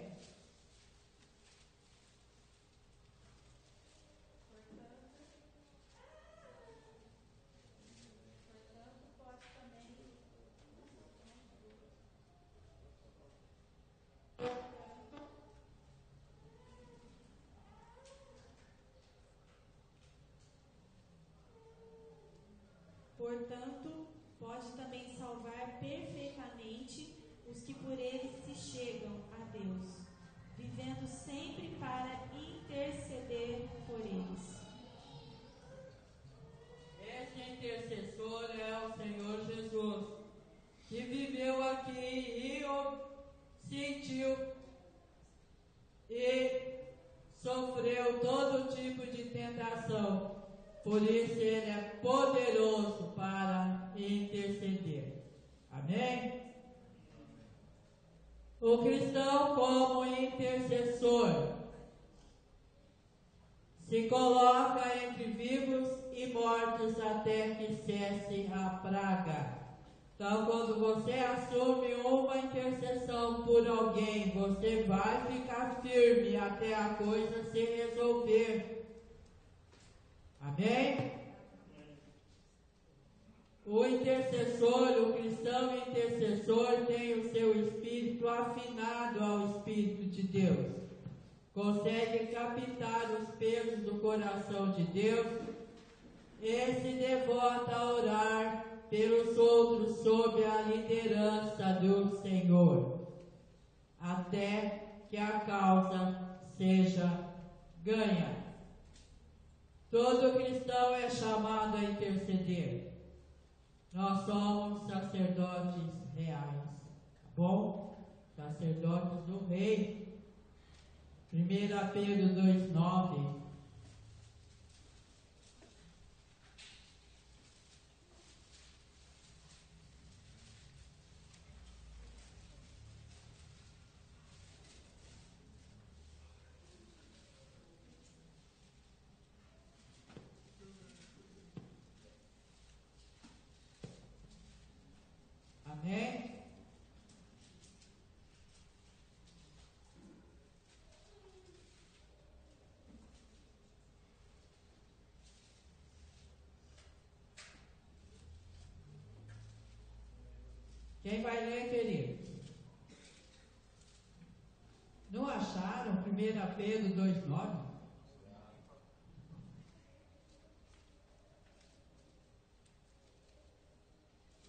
Portanto, pode também salvar perfeitamente os que por ele se chegam a Deus, vivendo sempre para interceder por eles. Esse intercessor é o Senhor Jesus, que viveu aqui e sentiu e sofreu todo tipo de tentação. Por isso ele é poderoso para interceder. Amém? O cristão, como intercessor, se coloca entre vivos e mortos até que cesse a praga. Então, quando você assume uma intercessão por alguém, você vai ficar firme até a coisa se resolver. Amém? O intercessor, o cristão intercessor tem o seu espírito afinado ao Espírito de Deus. Consegue captar os pesos do coração de Deus e se devota a orar pelos outros sob a liderança do Senhor, até que a causa seja ganha. Todo cristão é chamado a interceder. Nós somos sacerdotes reais, tá bom? Sacerdotes do Rei. 1 Pedro 2:9. Quem vai ler, querido? Não acharam 1 Pedro 2,9?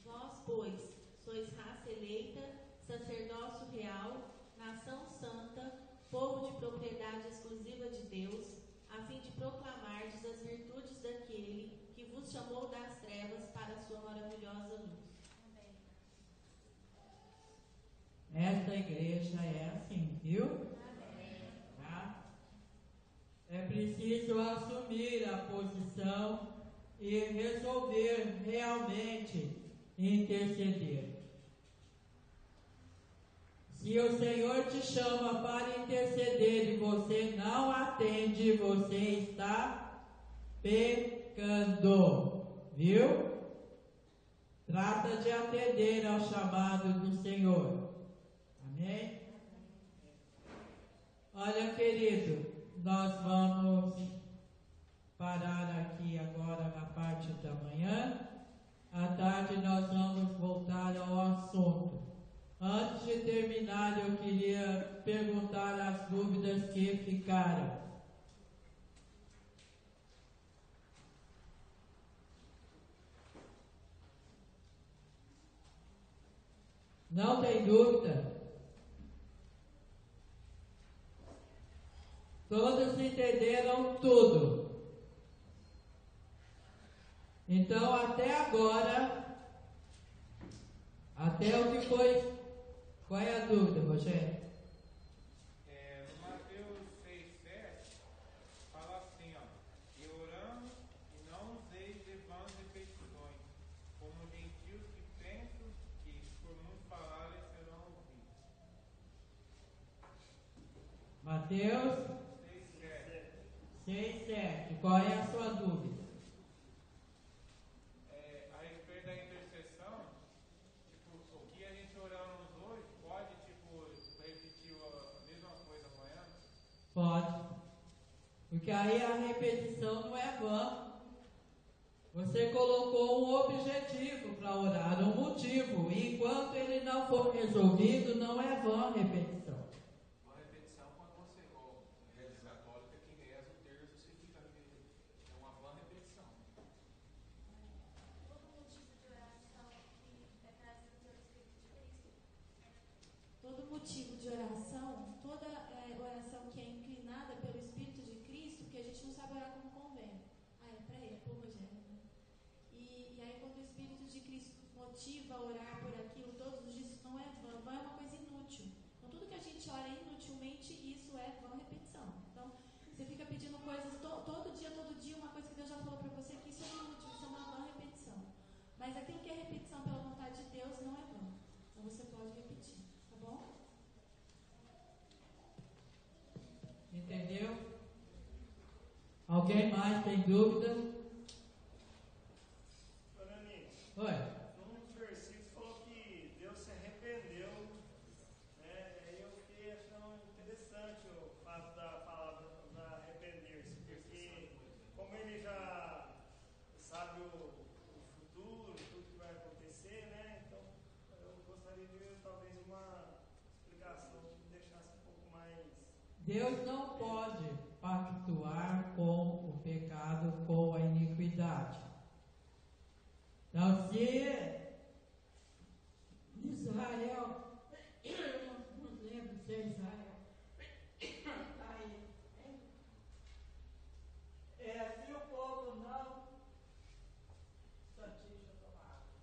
Vós, pois, sois raça eleita, sacerdócio real, nação santa, povo de propriedade exclusiva de Deus, a fim de proclamardes as virtudes daquele que vos chamou das trevas para a sua maravilhosa luz. Esta igreja é assim, viu? Tá? É preciso assumir a posição e resolver realmente interceder. Se o Senhor te chama para interceder e você não atende, você está pecando, viu? Trata de atender ao chamado do Senhor. Amém? Olha, querido, nós vamos parar aqui agora na parte da manhã. À tarde nós vamos voltar ao assunto. Antes de terminar, eu queria perguntar as dúvidas que ficaram. Não tem dúvida? Todos entenderam tudo. Então, até agora, até o que foi. Qual é a dúvida, Rogério? No Mateus 6,7 fala assim, ó, e oramos e não useis de vãs repetições, como gentios que pensam que por muito falarem serão ouvidos. Mateus 6,7. Qual é a sua dúvida? A respeito da intercessão, tipo, o que a gente oramos hoje, pode, tipo, repetir a mesma coisa amanhã? Pode. Porque aí a repetição não é vã. Você colocou um objetivo para orar, um motivo. E enquanto ele não for resolvido, não é vã a repetição. Uma repetição, quando você, ou igreja católica, que reza o terço, você fica repetindo. É uma vã repetição. Todo motivo de oração que é trazido pelo Espírito de Cristo. Todo motivo de oração, toda oração que é inclinada pelo Espírito de Cristo, porque a gente não sabe orar como convém. É para ele, é por Rogério, né? E aí quando o Espírito de Cristo motiva a orar por aquilo todos os dias, isso não é vã. Vã é uma coisa inútil. Então tudo que a gente ora inutilmente, isso é vã repetição. Então você fica pedindo coisas todo dia, uma coisa que Deus já falou para você, que isso é inútil, isso é uma vã repetição. Mas aquilo que é repetição pela vontade de Deus não é vã. Então você pode repetir, tá bom? Entendeu? Alguém mais tem dúvida? Oi. Num dos versículos falou que Deus se arrependeu, né? Aí eu fiquei achando interessante o fato da palavra da arrepender-se, porque como ele já sabe o futuro, tudo que vai acontecer, né? Então eu gostaria de ver talvez uma explicação que me deixasse um pouco mais. Deus não pode pactuar com o pecado, com a iniquidade. Então, se Israel, eu não lembro se é Israel, aí, se o povo não, Santinho, deixa eu tomar água,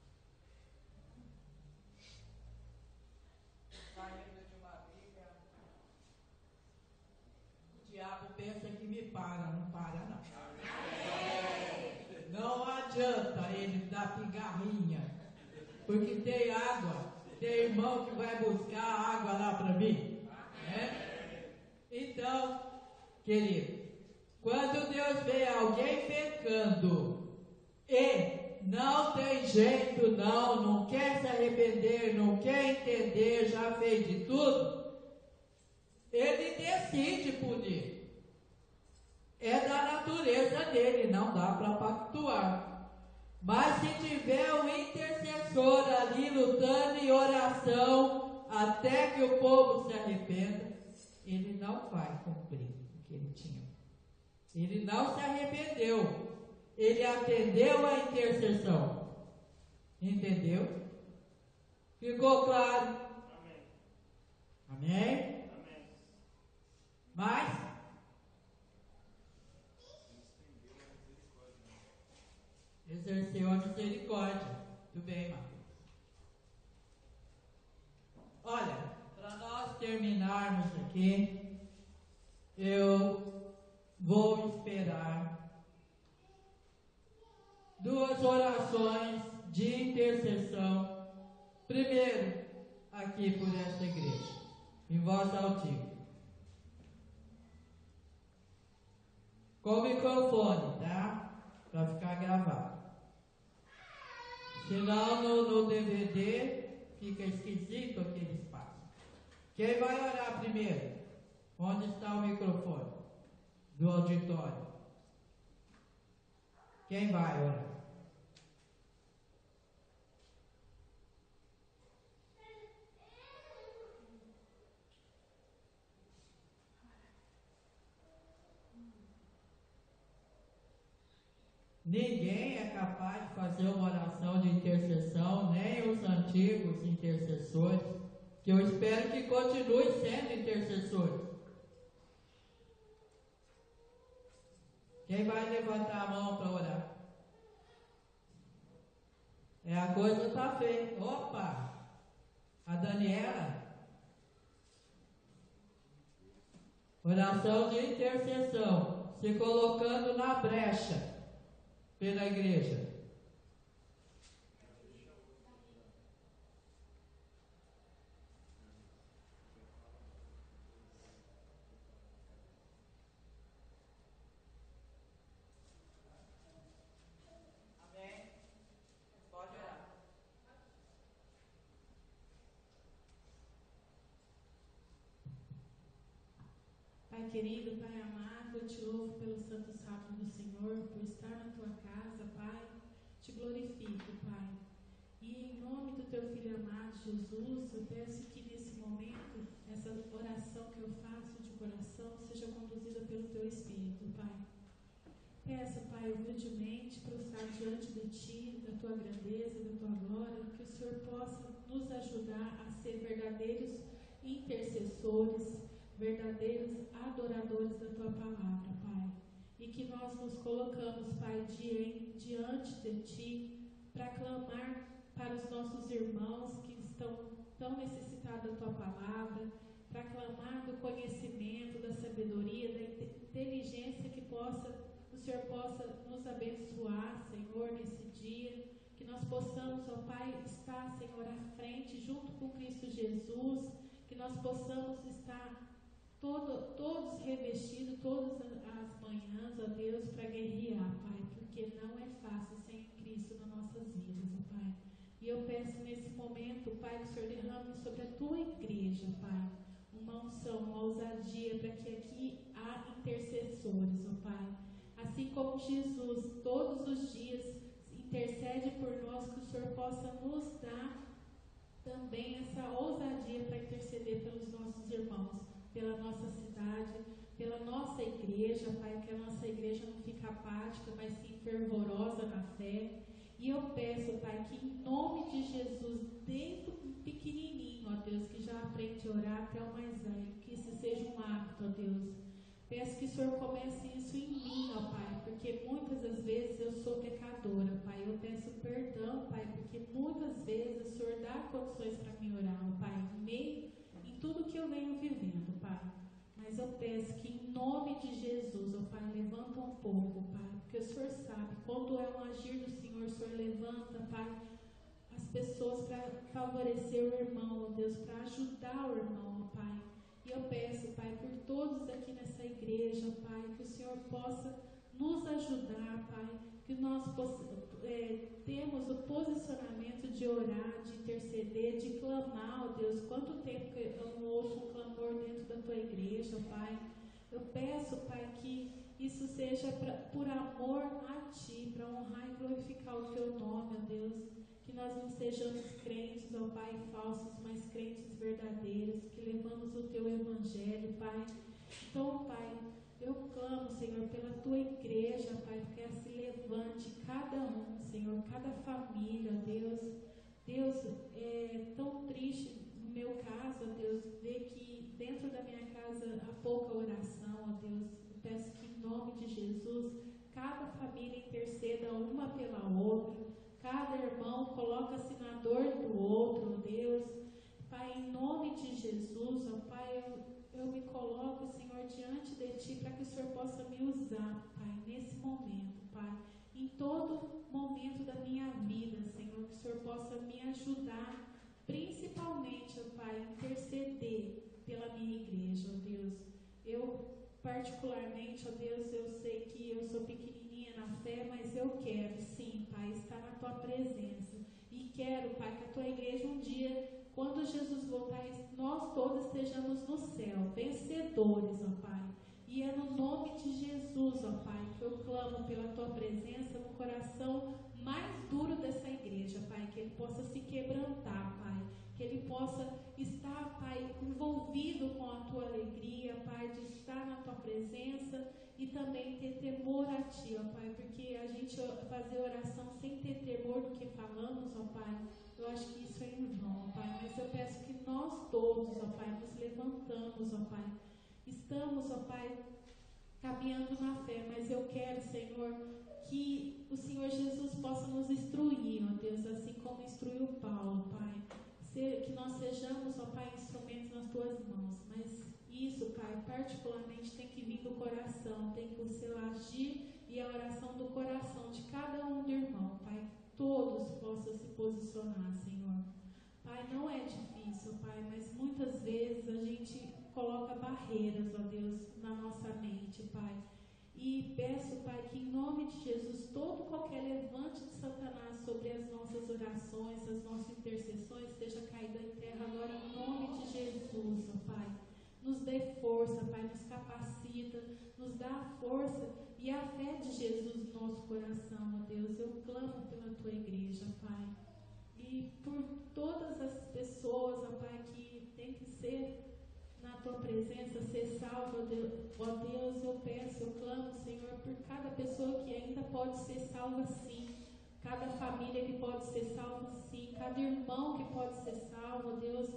saindo de uma briga, o diabo pensa que me para, não para não. Não adianta ele dar pigarrinha, porque tem água, tem irmão que vai buscar água lá para mim. Né? Então, querido, quando Deus vê alguém pecando e não tem jeito não quer se arrepender, não quer entender, já fez de tudo, ele decide punir. É da natureza dele, não dá para pactuar. Mas Mas se tiver um intercessor ali lutando em oração até que o povo se arrependa, ele não vai cumprir o que ele tinha. Ele não se arrependeu. Ele atendeu a intercessão. Entendeu? Ficou claro? Amém. Amém? Amém. Mas exerceu a misericórdia. Muito bem, Marcos. Olha, para nós terminarmos aqui, eu vou esperar 2 orações de intercessão. Primeiro, aqui por esta igreja, em voz altiva. Com o microfone, tá? Para ficar gravado. Senão no DVD fica esquisito aquele espaço. Quem vai orar primeiro? Onde está o microfone do auditório? Quem vai orar? Ninguém é capaz de fazer uma oração de intercessão, nem os antigos intercessores, que eu espero que continuem sendo intercessores. Quem vai levantar a mão para orar? A coisa está feia. Opa! A Daniela. Oração de intercessão, se colocando na brecha pela igreja. Amém? Pode orar. Pai querido, Pai amado, eu te louvo pelo santo sábado do Senhor, por estar na tua casa, Pai. Te glorifico, Pai. E em nome do teu Filho amado, Jesus, eu peço que nesse momento, essa oração que eu faço de coração seja conduzida pelo teu Espírito, Pai. Peço, Pai, humildemente, para estar diante de Ti, da Tua grandeza, da Tua glória, que o Senhor possa nos ajudar a ser verdadeiros intercessores, verdadeiros adoradores da Tua palavra, Pai. E que nós nos colocamos, Pai, diante de Ti, para clamar para os nossos irmãos que estão tão necessitados da Tua palavra, para clamar do conhecimento, da sabedoria, da inteligência que o Senhor possa nos abençoar, Senhor, nesse dia, que nós possamos, ó Pai, estar, Senhor, à frente, junto com Cristo Jesus, que nós possamos estar todos revestidos, todas as manhãs, ó Deus, para guerrear, Pai, porque não é fácil sem Cristo nas nossas vidas, ó Pai. E eu peço nesse momento, Pai, que o Senhor derrame sobre a Tua igreja, Pai, uma unção, uma ousadia, para que aqui há intercessores, ó Pai. Assim como Jesus, todos os dias, intercede por nós, que o Senhor possa nos dar também essa ousadia para interceder pelos nossos irmãos, pela nossa cidade, pela nossa igreja, Pai, que a nossa igreja não fique apática, mas sim fervorosa na fé. E eu peço, Pai, que em nome de Jesus, desde o pequenininho, ó Deus, que já aprende a orar até o mais velho, que isso seja um hábito, ó Deus. Peço que o Senhor comece isso em mim, ó Pai, porque muitas das vezes eu sou pecadora, Pai. Eu peço perdão, Pai, porque muitas vezes o Senhor dá condições para mim orar, ó Pai, em tudo que eu venho vivendo, Pai. Mas eu peço que em nome de Jesus, ó Pai, levanta um pouco, Pai, porque o Senhor sabe, quando é um agir do Senhor, o Senhor levanta, Pai, as pessoas para favorecer o irmão, ó Deus, para ajudar o irmão, ó Pai. E eu peço, Pai, por todos aqui nessa igreja, Pai, que o Senhor possa nos ajudar, Pai, que nós temos o posicionamento de orar, de interceder, de clamar, ó Deus. Quanto tempo que eu não ouço um clamor dentro da Tua igreja, Pai. Eu peço, Pai, que isso seja por amor a Ti, para honrar e glorificar o Teu nome, nós não sejamos crentes, ó Pai, falsos, mas crentes verdadeiros, que levamos o Teu Evangelho, Pai. Então, Pai, eu clamo, Senhor, pela Tua igreja, Pai, que ela se levante, cada um, Senhor, cada família, ó Deus. Deus, é tão triste no meu caso, ó Deus, ver que dentro da minha casa há pouca oração, ó Deus. Eu peço que em nome de Jesus, cada família interceda uma pela outra, cada irmão coloca-se na dor do outro, ó Deus. Pai, em nome de Jesus, ó Pai, eu me coloco, Senhor, diante de Ti, para que o Senhor possa me usar, Pai, nesse momento, Pai, em todo momento da minha vida, Senhor, que o Senhor possa me ajudar, principalmente, ó Pai, interceder pela minha igreja, ó Deus. Eu, particularmente, ó Deus, eu sei que eu sou pequenininha na fé, mas eu quero, sim, Pai, estar na Tua presença. E quero, Pai, que a Tua igreja um dia, quando Jesus voltar, nós todos estejamos no céu, vencedores, ó Pai. E é no nome de Jesus, ó Pai, que eu clamo pela Tua presença no coração mais duro dessa igreja, Pai, que ele possa se quebrantar, Pai, que ele possa estar, Pai, envolvido com a Tua alegria, Pai, de estar na Tua presença e também ter temor a Ti, ó Pai, porque a gente fazer oração sem ter temor do que falamos, ó Pai, eu acho que isso é em vão, ó Pai, mas eu peço que nós todos, ó Pai, nos levantamos, ó Pai, estamos, ó Pai, caminhando na fé, mas eu quero, Senhor, que o Senhor Jesus possa nos instruir, ó Deus, assim como instruiu Paulo, Pai, que nós sejamos, ó Pai, instrumentos nas Tuas mãos, mas isso, Pai, particularmente tem que vir do coração, tem que ser o agir e a oração do coração de cada um do irmão, Pai, que todos possam se posicionar, Senhor. Pai, não é difícil, Pai, mas muitas vezes a gente coloca barreiras, ó Deus, na nossa mente, Pai. E peço, Pai, que em nome de Jesus, todo qualquer levante de Satanás sobre as nossas orações, as nossas intercessões, seja caído em terra agora em nome de Jesus, ó Pai. Nos dê força, Pai, nos capacita, nos dá a força e a fé de Jesus no nosso coração, ó Deus. Eu clamo pela Tua igreja, Pai. E por todas as pessoas, ó Pai, que tem que ser na Tua presença, ser salvo, ó Deus, eu peço, eu clamo, Senhor, por cada pessoa que ainda pode ser salva, sim, cada família que pode ser salva, sim, cada irmão que pode ser salvo, ó Deus,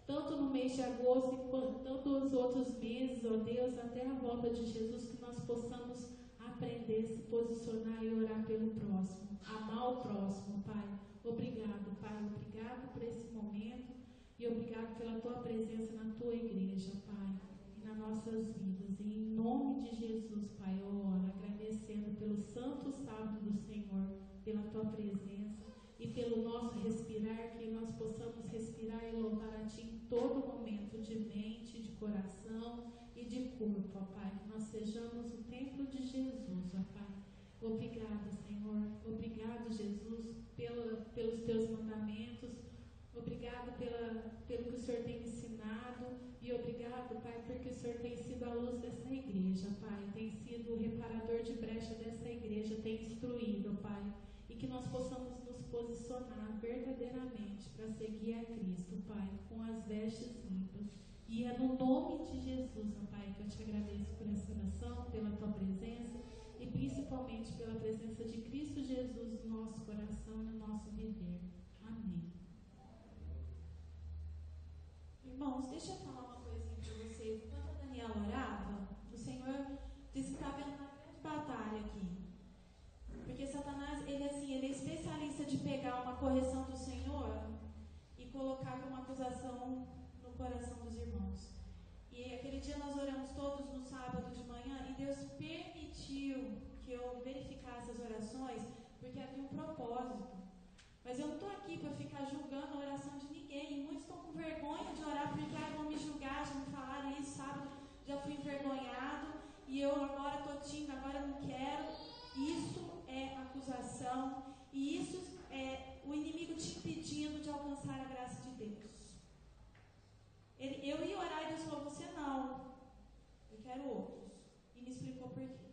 tanto no mês de agosto quanto nos outros meses, ó Deus, até a volta de Jesus, que nós possamos aprender a se posicionar e orar pelo próximo, amar o próximo, Pai. Obrigado, Pai, obrigado por esse momento. E obrigado pela Tua presença na Tua igreja, Pai, e nas nossas vidas. E em nome de Jesus, Pai, eu oro, agradecendo pelo santo sábado do Senhor, pela Tua presença e pelo nosso respirar, que nós possamos respirar e louvar a Ti em todo momento, de mente, de coração e de corpo, ó Pai. Que nós sejamos o templo de Jesus, ó Pai. Obrigado, Senhor. Obrigado, Jesus, pelos Teus mandamentos. Obrigado pelo que o Senhor tem ensinado e obrigado, Pai, porque o Senhor tem sido a luz dessa igreja, Pai, tem sido o reparador de brecha dessa igreja, tem instruído, Pai, e que nós possamos nos posicionar verdadeiramente para seguir a Cristo, Pai, com as vestes limpas. E é no nome de Jesus, ó Pai, que eu te agradeço por essa oração, pela Tua presença e principalmente pela presença de Cristo Jesus no nosso coração e no nosso viver. Amém. Irmãos, deixa eu falar uma coisinha para vocês. Enquanto a Daniela orava, o Senhor disse que está havendo uma grande batalha aqui. Porque Satanás, ele é especialista de pegar uma correção do Senhor e colocar como acusação no coração dos irmãos. E aquele dia nós oramos todos no sábado de manhã e Deus permitiu que eu verificasse as orações porque havia um propósito. Mas eu não estou aqui para ficar julgando a oração de ninguém. E muitos estão com vergonha de orar porque vão me julgar, já me falaram isso, sábado já fui envergonhado e eu agora estou tímido, agora eu não quero. Isso é acusação e isso é o inimigo te impedindo de alcançar a graça de Deus. Eu ia orar e Deus falou, você não, eu quero outros. E me explicou por quê.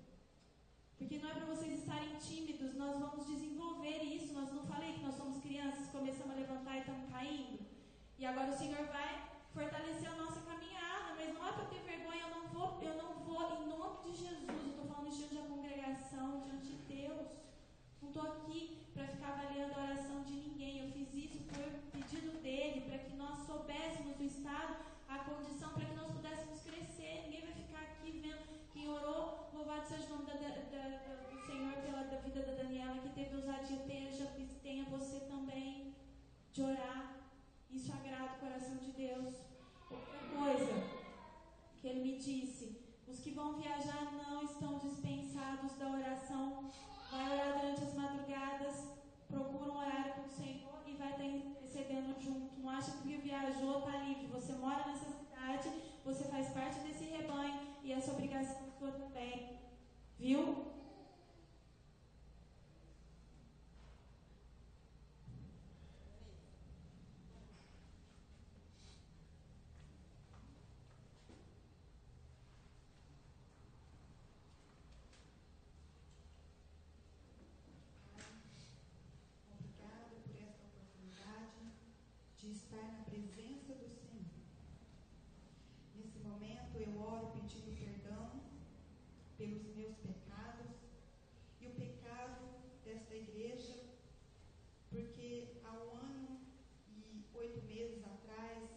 Porque não é para vocês estarem tímidos, nós vamos desenvolver isso. Nós não falei que nós somos crianças, sua também, viu? Obrigada por esta oportunidade de estar na presença do Senhor. Nesse momento eu oro pedindo perdão pelos meus pecados e o pecado desta igreja, porque há 1 ano e 8 meses atrás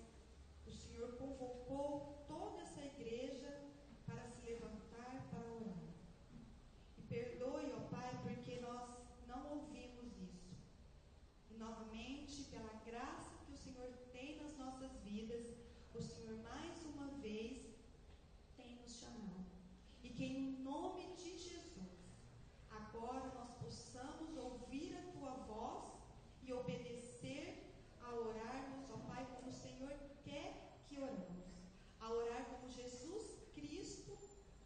o Senhor convocou toda essa igreja para se levantar para orar. E perdoe, ó Pai, porque nós não ouvimos isso. E novamente, pela graça que o Senhor tem nas nossas vidas, o Senhor mais uma vez tem nos chamado. E que em nome de Jesus, agora nós possamos ouvir a Tua voz e obedecer a orarmos, ó Pai, como o Senhor quer que oramos. A orar como Jesus Cristo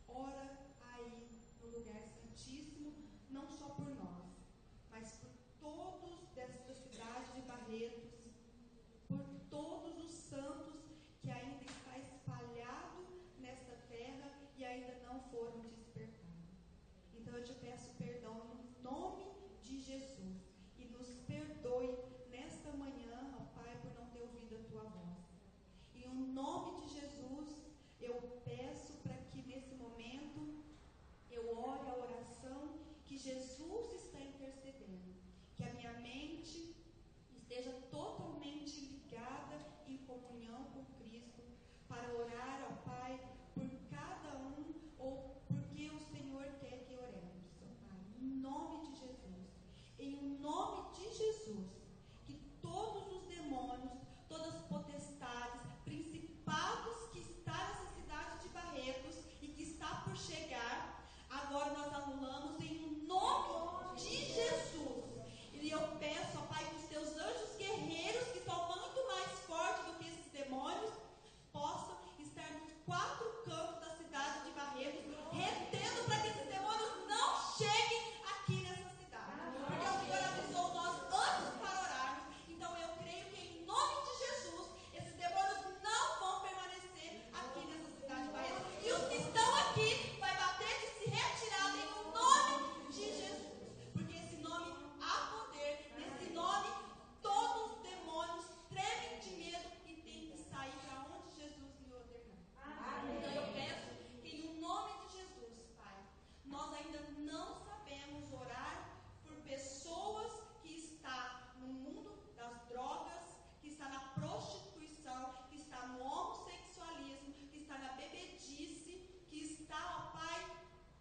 ora aí no lugar santíssimo, não só por nós, mas por todos desta cidade de Barretos, por todos os santos que ainda está espalhado nesta terra e ainda não foram despertados. Então eu te peço perdão no nome de Jesus e nos perdoe nesta manhã, ó Pai, por não ter ouvido a Tua voz. E em nome de Jesus eu peço para que nesse momento eu ore a oração que Jesus está intercedendo, que a minha mente esteja totalmente ligada em comunhão com Cristo, para orar, ó Pai, por cada um, ou porque o Senhor quer que oremos, ó Pai, em nome de Jesus. Em nome de Jesus, que todos os demônios, todas as potestades, principados que está nessa cidade de Barretos e que está por chegar, agora nós anulamos em nome de Jesus. E eu peço, ó Pai, que os Teus anjos guerreiros, que são muito mais fortes do que esses demônios, possam estar nos 4 cantos da cidade de Barretos, retendo para que esses demônios não cheguem aqui nessa cidade. Porque o Senhor avisou nós antes para orarmos. Então eu creio que em nome de Jesus, esses demônios não vão permanecer aqui nessa cidade de Barretos. E os que estão aqui vai bater de se retirar em nome de Jesus. Porque esse nome há poder, nesse nome todos os demônios tremem de medo e têm que sair para onde Jesus lhe ordenar. Então eu peço que em nome de Jesus, Pai, nós ainda não sabemos orar por pessoas que estão no mundo das drogas, que está na prostituição, que está no homossexualismo, que está na bebedice, que está, ó Pai,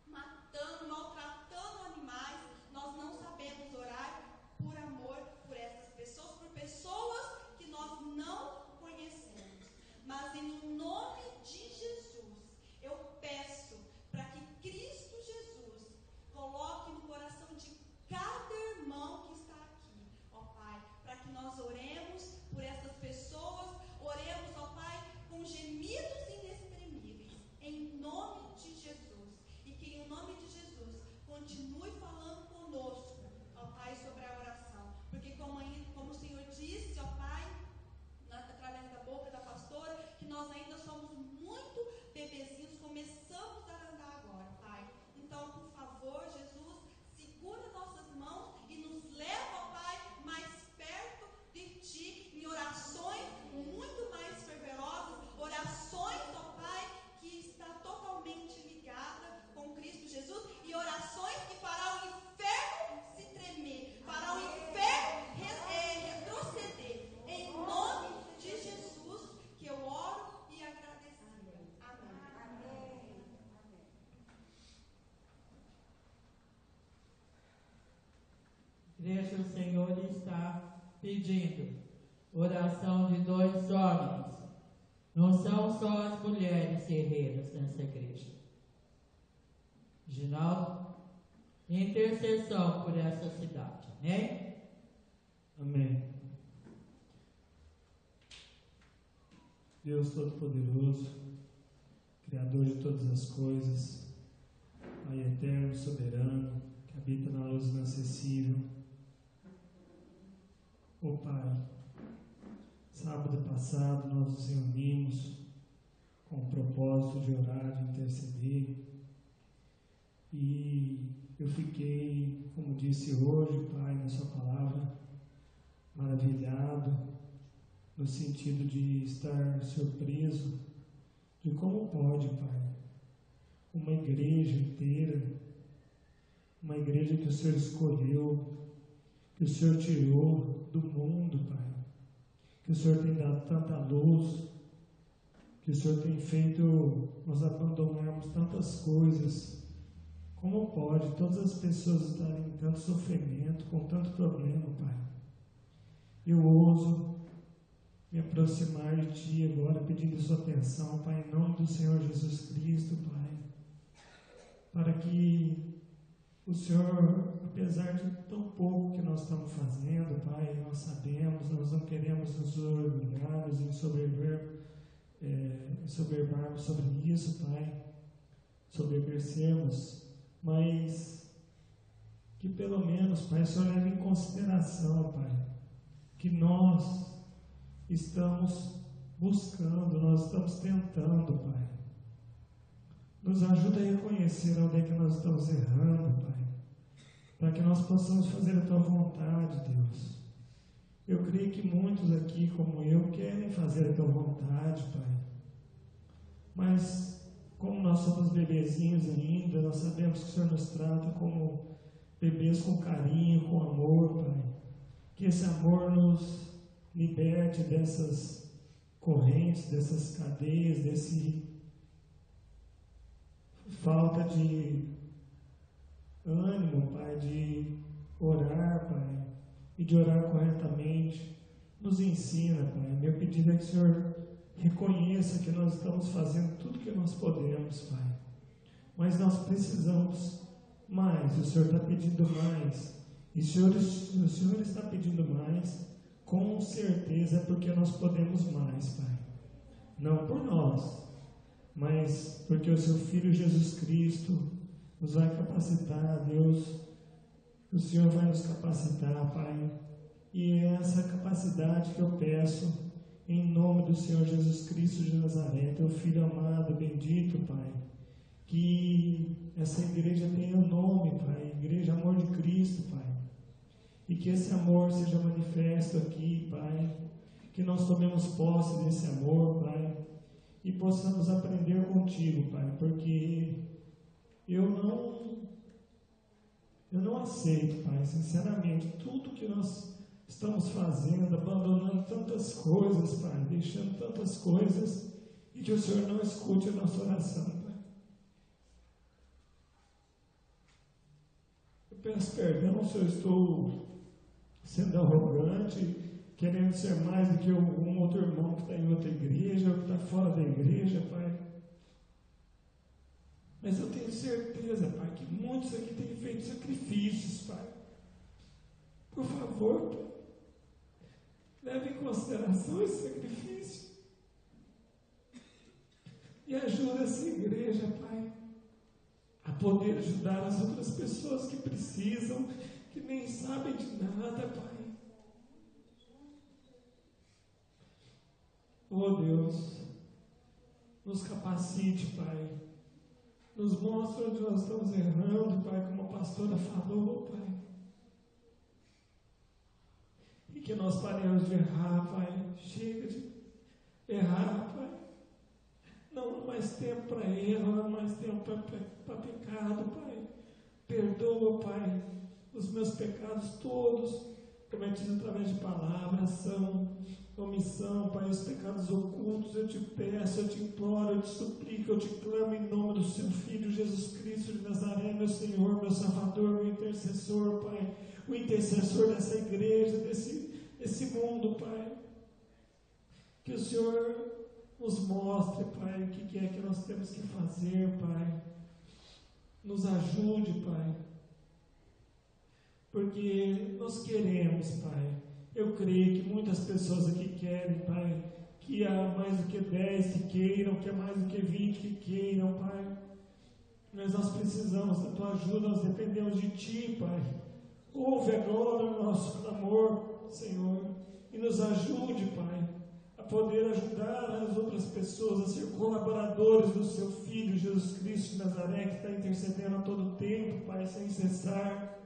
matando, maltratando animais. Nós não sabemos orar por amor por essas pessoas, por pessoas que nós não conhecemos. Mas em nome de Jesus, eu peço para que Cristo Jesus coloque no coração de cada irmão que está aqui, ó Pai, para que nós oremos por essas pessoas, oremos, ó Pai, com gemidos inexprimíveis, em nome de Jesus. E que em nome de Jesus continue falando conosco, ó Pai, sobre a oração. Porque como o Senhor disse, ó Pai, através da boca da pastora, que nós ainda somos muito bebezinhos, começamos a andar agora, Pai. Então, por favor, Jesus, segura nossas mãos e nos leva, ó Pai, mais perto de Ti, em orações muito mais fervorosas, orações, ó Pai, que está totalmente ligada com Cristo Jesus, e orações que fará o inferno se tremer, fará o inferno retroceder. Em nome de Jesus que eu oro e agradecida. Amém. Igreja, o Senhor está pedindo oração de 2 homens. Não são só as mulheres guerreiras nessa igreja. Ginaldo, intercessão por essa cidade. Amém? Amém. Deus Todo-Poderoso, Criador de todas as coisas, Pai eterno, soberano, que habita na luz inacessível. Ó Pai, sábado passado nós nos reunimos com o propósito de orar, de interceder, e eu fiquei, como disse hoje, Pai, na sua palavra, maravilhado, no sentido de estar surpreso de como pode, Pai, uma igreja inteira, uma igreja que o Senhor escolheu, que o Senhor tirou do mundo, Pai, que o Senhor tem dado tanta luz, que o Senhor tem feito nós abandonarmos tantas coisas. Como pode todas as pessoas estarem em tanto sofrimento, com tanto problema, Pai? Eu ouso me aproximar de Ti agora, pedindo sua atenção, Pai, em nome do Senhor Jesus Cristo, Pai, para que o Senhor, apesar de tão pouco que nós estamos fazendo, Pai, nós sabemos, nós não queremos nos orgulhar, nos ensoberbarmos sobre isso, Pai, soberbecermos, mas que pelo menos, Pai, o Senhor leve em consideração, Pai, que nós estamos buscando, nós estamos tentando, Pai. Nos ajuda a reconhecer onde é que nós estamos errando, Pai, para que nós possamos fazer a Tua vontade, Deus. Eu creio que muitos aqui, como eu, querem fazer a Tua vontade, Pai, mas como nós somos bebezinhos ainda, nós sabemos que o Senhor nos trata como bebês com carinho, com amor, Pai. Que esse amor nos liberte dessas correntes, dessas cadeias, desse falta de ânimo, Pai, de orar, Pai, e de orar corretamente. Nos ensina, Pai. Meu pedido é que o Senhor reconheça que nós estamos fazendo tudo que nós podemos, Pai. Mas nós precisamos mais, o Senhor está pedindo mais. E o Senhor está pedindo mais, com certeza é porque nós podemos mais, Pai. Não por nós, mas porque o Seu Filho Jesus Cristo nos vai capacitar, Deus. O Senhor vai nos capacitar, Pai. E é essa capacidade que eu peço, em nome do Senhor Jesus Cristo de Nazaré, Teu Filho amado, bendito, Pai. Que essa igreja tenha o nome, Pai, Igreja Amor de Cristo, Pai. E que esse amor seja manifesto aqui, Pai. Que nós tomemos posse desse amor, Pai. E possamos aprender contigo, Pai. Porque eu não aceito, Pai, sinceramente, tudo que nós estamos fazendo, abandonando tantas coisas, Pai, deixando tantas coisas, e que o Senhor não escute a nossa oração, Pai. Eu peço perdão se eu estou sendo arrogante, querendo ser mais do que um outro irmão que está em outra igreja, ou que está fora da igreja, Pai. Mas eu tenho certeza, Pai, que muitos aqui têm feito sacrifícios, Pai. Por favor, Pai, leve em consideração esse sacrifício e ajude essa igreja, Pai, a poder ajudar as outras pessoas que precisam, que nem sabem de nada, Pai. Oh Deus, nos capacite, Pai. Nos mostra onde nós estamos errando, Pai, como a pastora falou, Pai. E que nós paremos de errar, Pai. Chega de errar, Pai. Não há mais tempo para erro, não há mais tempo para pecado, Pai. Perdoa, Pai, os meus pecados todos, cometidos através de palavra, ação, omissão, Pai, os pecados ocultos. Eu te peço, eu te imploro, eu te suplico, eu te clamo em nome do Seu Filho Jesus Cristo de Nazaré, meu Senhor, meu Salvador, meu intercessor, Pai, o intercessor dessa igreja, desse mundo, Pai. Que o Senhor nos mostre, Pai, o que é que nós temos que fazer, Pai. Nos ajude, Pai, porque nós queremos, Pai. Eu creio que muitas pessoas aqui querem, Pai, que há mais do que 10 que queiram, que há mais do que 20 que queiram, Pai. Mas nós precisamos da tua ajuda, nós dependemos de ti, Pai. Ouve agora o nosso clamor, Senhor, e nos ajude, Pai, a poder ajudar as outras pessoas a ser colaboradores do seu Filho, Jesus Cristo de Nazaré, que está intercedendo a todo tempo, Pai, sem cessar.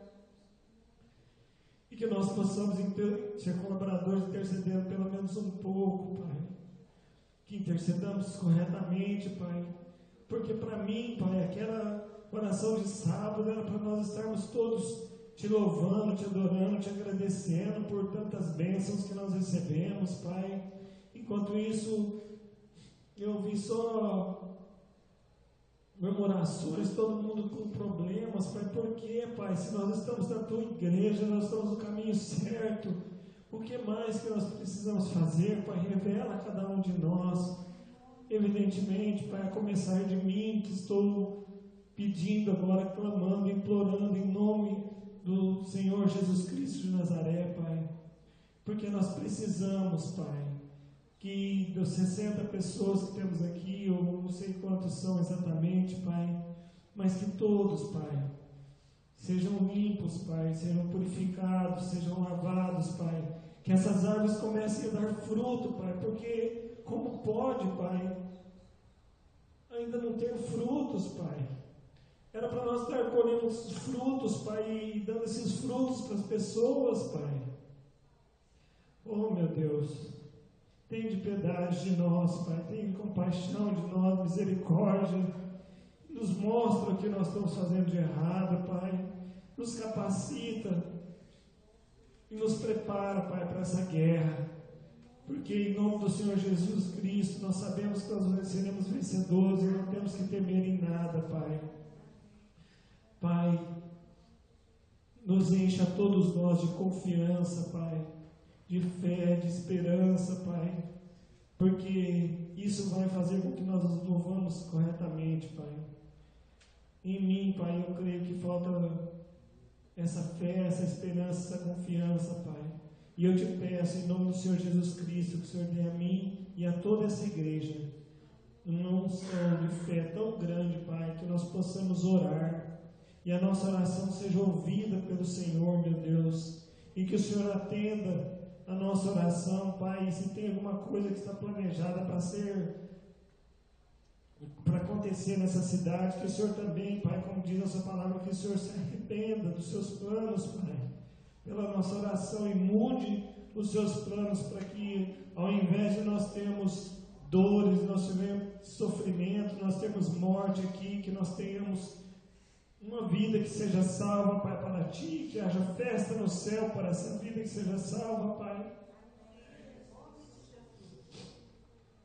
E que nós possamos ser colaboradores, intercedendo pelo menos um pouco, Pai. Que intercedamos corretamente, Pai. Porque para mim, Pai, aquela oração de sábado era para nós estarmos todos te louvando, te adorando, te agradecendo por tantas bênçãos que nós recebemos, Pai. Enquanto isso, eu ouvi só murmurações, todo mundo com problemas, Pai. Por quê, Pai? Se nós estamos na tua igreja, nós estamos no caminho certo, o que mais que nós precisamos fazer, Pai? Revela a cada um de nós. Evidentemente, Pai, a começar de mim, que estou pedindo agora, clamando, implorando em nome do Senhor Jesus Cristo de Nazaré, Pai. Porque nós precisamos, Pai, que dos 60 pessoas que temos aqui, eu não sei quantos são exatamente, Pai, mas que todos, Pai, sejam limpos, Pai, sejam purificados, sejam lavados, Pai. Que essas árvores comecem a dar fruto, Pai, porque como pode, Pai, ainda não ter frutos, Pai? Era para nós estar colhendo os frutos, Pai, e dando esses frutos para as pessoas, Pai. Oh, meu Deus, tem de piedade de nós, Pai, tem compaixão de nós, misericórdia. Nos mostra o que nós estamos fazendo de errado, Pai. Nos capacita e nos prepara, Pai, para essa guerra. Porque em nome do Senhor Jesus Cristo, nós sabemos que nós seremos vencedores e não temos que temer em nada, Pai. Pai, nos encha todos nós de confiança, Pai, de fé, de esperança, Pai, porque isso vai fazer com que nós nos movamos corretamente, Pai. Em mim, Pai, eu creio que falta essa fé, essa esperança, essa confiança, Pai. E eu te peço, em nome do Senhor Jesus Cristo, que o Senhor dê a mim e a toda essa igreja uma unção de fé tão grande, Pai, que nós possamos orar e a nossa oração seja ouvida pelo Senhor, meu Deus, e que o Senhor atenda a nossa oração, Pai, e se tem alguma coisa que está planejada para acontecer nessa cidade, que o Senhor também, Pai, como diz a sua palavra, que o Senhor se arrependa dos seus planos, Pai, pela nossa oração, e mude os seus planos para que, ao invés de nós termos dores, nós tivemos sofrimento, nós temos morte aqui, que nós tenhamos uma vida que seja salva, Pai, para Ti, que haja festa no céu para essa vida que seja salva, Pai.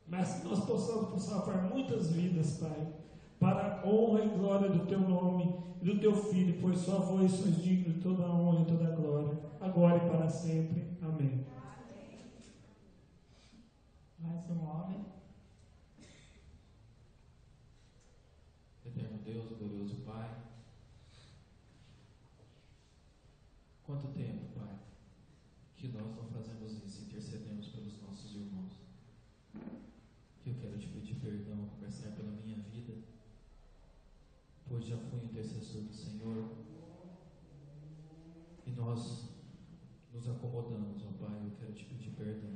Mas que nós possamos salvar muitas vidas, Pai, para a honra e glória do Teu nome e do Teu Filho, pois só vós sois digno de toda a honra e toda a glória, agora e para sempre. Amém. Mais um homem. Eterno Deus, glorioso Pai, quanto tempo, Pai, que nós não fazemos isso, intercedemos pelos nossos irmãos. Eu quero te pedir perdão, conversar pela minha vida, pois já fui intercessor do Senhor e nós nos acomodamos, ó Pai. Eu quero te pedir perdão,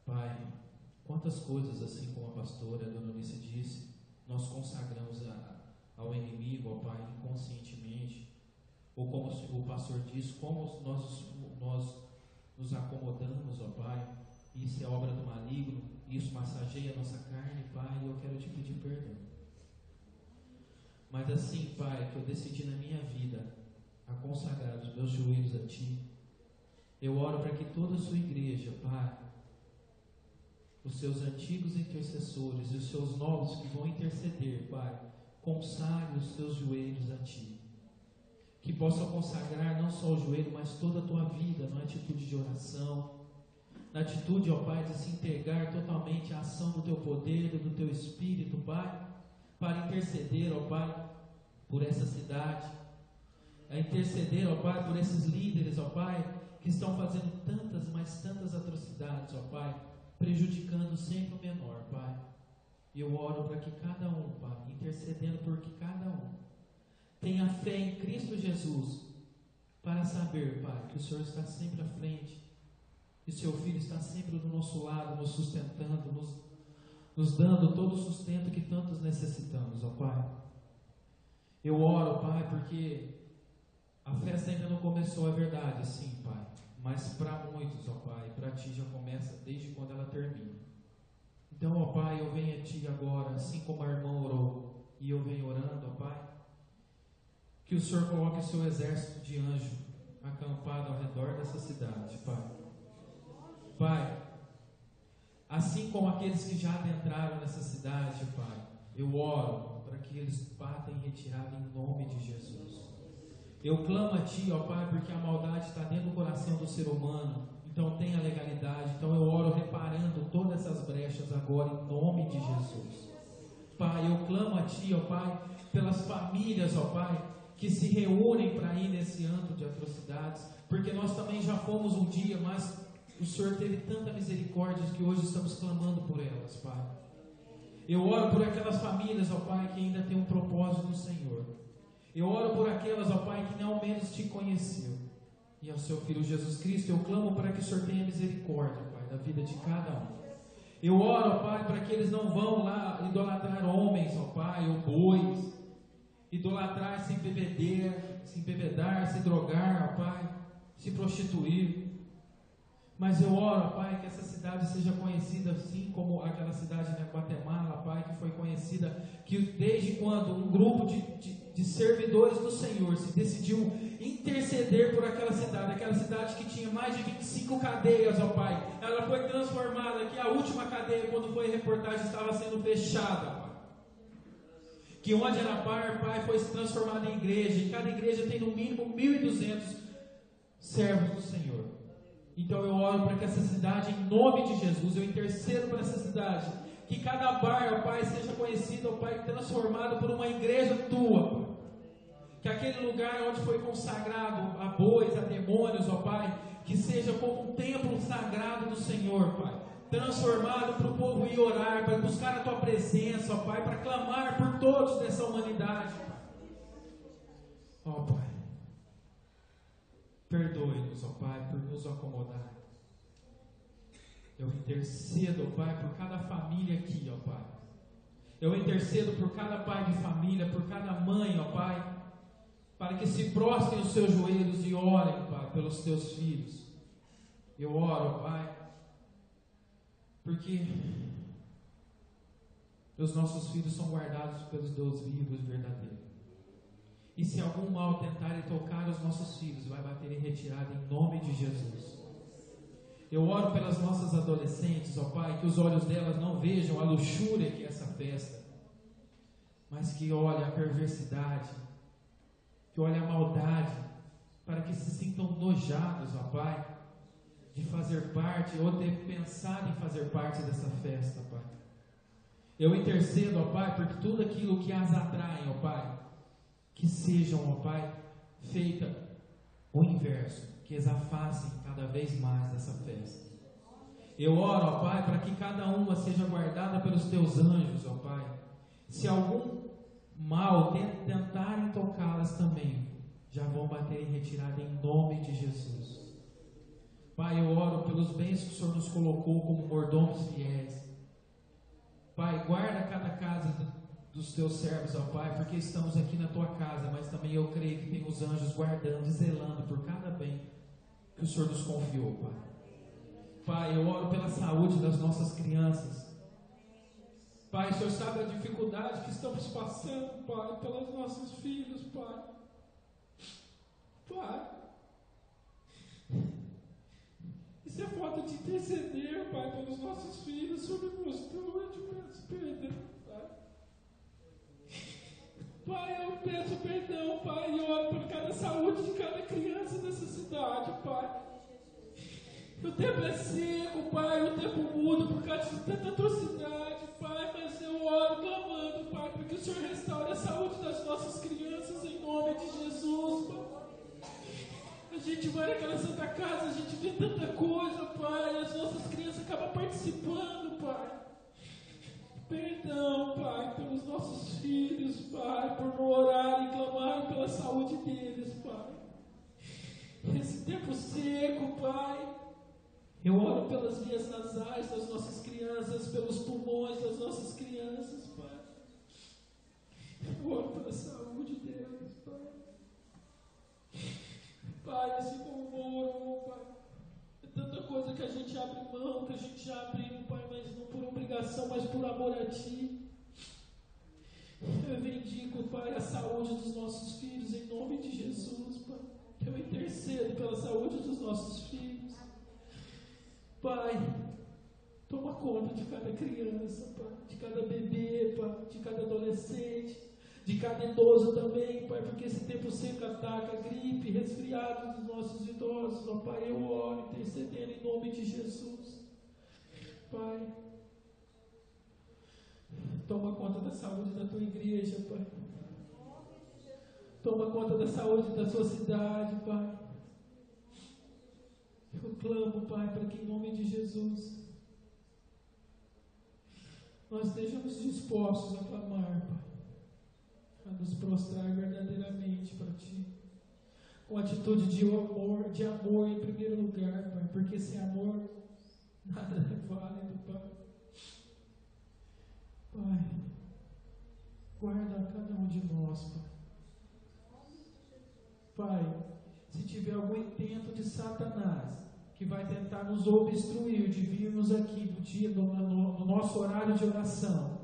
Pai. Quantas coisas, assim como a pastora a Dona Unice disse, nós consagramos ao inimigo, ó Pai, inconscientemente, ou como o pastor disse, como nós nos acomodamos, ó Pai. Isso é obra do maligno, isso massageia a nossa carne, Pai, e eu quero te pedir perdão. Mas assim, Pai, que eu decidi na minha vida a consagrar os meus joelhos a Ti, eu oro para que toda a sua igreja, Pai, os seus antigos intercessores e os seus novos que vão interceder, Pai, consagre os seus joelhos a Ti. Que possam consagrar não só o joelho, mas toda a tua vida, na atitude de oração, na atitude, ó Pai, de se entregar totalmente à ação do Teu poder, do Teu Espírito, Pai, para interceder, ó Pai, por essa cidade, a interceder, ó Pai, por esses líderes, ó Pai, que estão fazendo tantas, mas tantas atrocidades, ó Pai, prejudicando sempre o menor, Pai. E eu oro para que cada um, Pai, intercedendo por que cada um tenha fé em Cristo Jesus, para saber, Pai, que o Senhor está sempre à frente, que o Seu Filho está sempre do nosso lado, nos sustentando, nos dando todo o sustento que tantos necessitamos, ó Pai. Eu oro, Pai, porque a festa ainda não começou, é verdade, sim, Pai, mas para muitos, ó Pai, para Ti já começa desde quando ela termina. Então, ó Pai, eu venho a Ti agora, assim como a irmã orou, e eu venho orando, ó Pai, que o Senhor coloque o Seu exército de anjo acampado ao redor dessa cidade, Pai. Pai, assim como aqueles que já adentraram nessa cidade, Pai, eu oro para que eles batam em retirada em nome de Jesus. Eu clamo a Ti, ó Pai, porque a maldade está dentro do coração do ser humano, então tem a legalidade, então eu oro reparando todas essas brechas agora em nome de Jesus. Pai, eu clamo a Ti, ó Pai, pelas famílias, ó Pai, que se reúnem para ir nesse antro de atrocidades, porque nós também já fomos um dia, mas o Senhor teve tanta misericórdia que hoje estamos clamando por elas, Pai. Eu oro por aquelas famílias, ó Pai, que ainda têm um propósito no Senhor. Eu oro por aquelas, ó Pai, que não ao menos Te conheceu. E ao Seu Filho Jesus Cristo, eu clamo para que o Senhor tenha misericórdia, Pai, da vida de cada um. Eu oro, ó Pai, para que eles não vão lá idolatrar homens, ó Pai, ou bois, idolatrar, se embebedar, se drogar, ó Pai, se prostituir. Mas eu oro, Pai, que essa cidade seja conhecida assim como aquela cidade na Guatemala, Pai, que foi conhecida, que desde quando um grupo de servidores do Senhor se decidiu interceder por aquela cidade que tinha mais de 25 cadeias, ó Pai, ela foi transformada, que a última cadeia, quando foi reportagem, estava sendo fechada, Pai. Que onde era bar, Pai, foi se transformada em igreja, e cada igreja tem no mínimo 1.200 servos do Senhor. Então eu oro para que essa cidade, em nome de Jesus, eu intercedo para essa cidade, que cada bar, ó Pai, seja conhecido, ó Pai, transformado por uma igreja Tua, Pai. Que aquele lugar onde foi consagrado a bois, a demônios, ó Pai, que seja como um templo sagrado do Senhor, Pai, transformado para o povo ir orar, para buscar a Tua presença, ó Pai, para clamar por todos dessa humanidade, ó Pai. Perdoe-nos, ó Pai, por nos acomodar. Eu intercedo, ó Pai, por cada família aqui, ó Pai. Eu intercedo por cada pai de família, por cada mãe, ó Pai, para que se prostrem os seus joelhos e orem, Pai, pelos Teus filhos. Eu oro, ó Pai, porque os nossos filhos são guardados pelos Deus vivos e verdadeiros. E se algum mal tentar tocar os nossos filhos, vai bater em retirada em nome de Jesus. Eu oro pelas nossas adolescentes, ó Pai, que os olhos delas não vejam a luxúria que é essa festa, mas que olhem a perversidade, que olhem a maldade, para que se sintam nojados, ó Pai, de fazer parte ou ter pensado em fazer parte dessa festa, Pai. Eu intercedo, ó Pai, por tudo aquilo que as atrai, ó Pai, que sejam, ó Pai, feita o inverso, que eles afastem cada vez mais dessa festa. Eu oro, ó Pai, para que cada uma seja guardada pelos Teus anjos, ó Pai. Se algum mal tentarem tocá-las também, já vão bater em retirada em nome de Jesus. Pai, eu oro pelos bens que o Senhor nos colocou como mordomos fiéis. Pai, guarda cada casa dos Teus servos, ó Pai, porque estamos aqui na Tua casa, mas também eu creio que tem os anjos guardando e zelando por cada bem que o Senhor nos confiou, Pai. Pai, eu oro pela saúde das nossas crianças. Pai, o Senhor sabe a dificuldade que estamos passando, Pai, pelos nossos filhos, Pai. Pai, isso é falta de interceder, Pai, pelos nossos filhos, sobre o mostrou, eu te peço perdão. Pai, eu peço perdão, Pai, e oro por cada saúde de cada criança dessa cidade, Pai. O tempo é seco, Pai, o tempo muda por causa de tanta atrocidade, Pai, mas eu oro clamando, Pai, para que o Senhor restaure a saúde das nossas crianças em nome de Jesus, Pai. A gente vai naquela Santa Casa, a gente vê tanta coisa, Pai, e as nossas crianças acabam participando, Pai. Perdão, Pai, pelos nossos filhos, Pai, por não orar e clamar pela saúde deles, Pai. Esse tempo seco, Pai. Eu oro pelas vias nasais das nossas crianças, pelos pulmões das nossas crianças, Pai. Eu oro pela saúde deles, Pai. Pai, esse louvor, Pai. É tanta coisa que a gente abre mão, que a gente já abriu, Pai, mas não por obrigação, mas por amor a Ti. Eu bendigo, Pai, a saúde dos nossos filhos em nome de Jesus, Pai. Eu intercedo pela saúde dos nossos filhos. Pai, toma conta de cada criança, Pai, de cada bebê, Pai, de cada adolescente, de cada idoso também, Pai, porque esse tempo seco ataca gripe, resfriado dos nossos idosos, ó Pai, eu oro intercedendo em nome de Jesus. Pai, toma conta da saúde da Tua igreja, Pai. Toma conta da saúde da sua cidade, Pai. Eu clamo, Pai, para que em nome de Jesus nós estejamos dispostos a clamar, Pai, a nos prostrar verdadeiramente para Ti, com atitude de amor em primeiro lugar, Pai, porque sem amor nada é válido, Pai. Pai, guarda cada um de nós, Pai. Pai, se tiver algum intento de Satanás que vai tentar nos obstruir de virmos aqui no nosso horário de oração,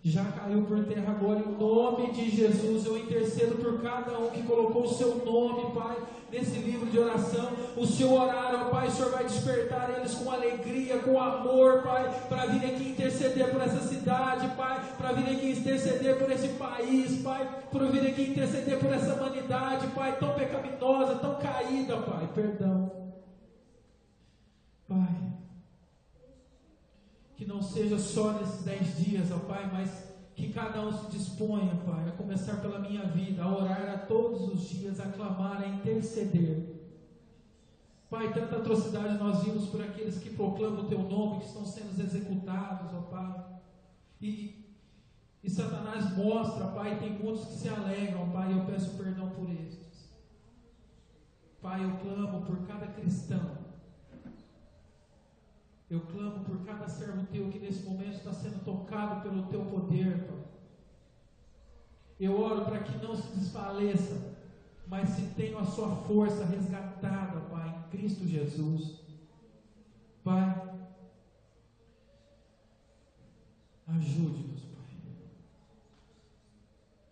já caiu por terra agora em nome de Jesus. Eu intercedo por cada um que colocou o seu nome, Pai, nesse livro de oração. O seu horário, Pai, o Senhor vai despertar eles com alegria, com amor, Pai, para vir aqui interceder por essa cidade, Pai, para vir aqui interceder por esse país, Pai, para vir aqui interceder por essa humanidade, Pai, tão pecaminosa, tão caída, Pai. Perdão, Pai, que não seja só nesses 10 dias, ó Pai, mas que cada um se disponha, Pai, a começar pela minha vida, a orar a todos os dias, a clamar, a interceder. Pai, tanta atrocidade nós vimos por aqueles que proclamam o Teu nome, que estão sendo executados, ó Pai. E Satanás mostra, Pai, tem muitos que se alegram, Pai, e eu peço perdão por estes. Pai, eu clamo por cada cristão. Eu clamo por cada servo Teu que nesse momento está sendo tocado pelo Teu poder, Pai. Eu oro para que não se desfaleça, mas se tenha a sua força resgatada, Pai, em Cristo Jesus. Pai, ajude-nos, Pai.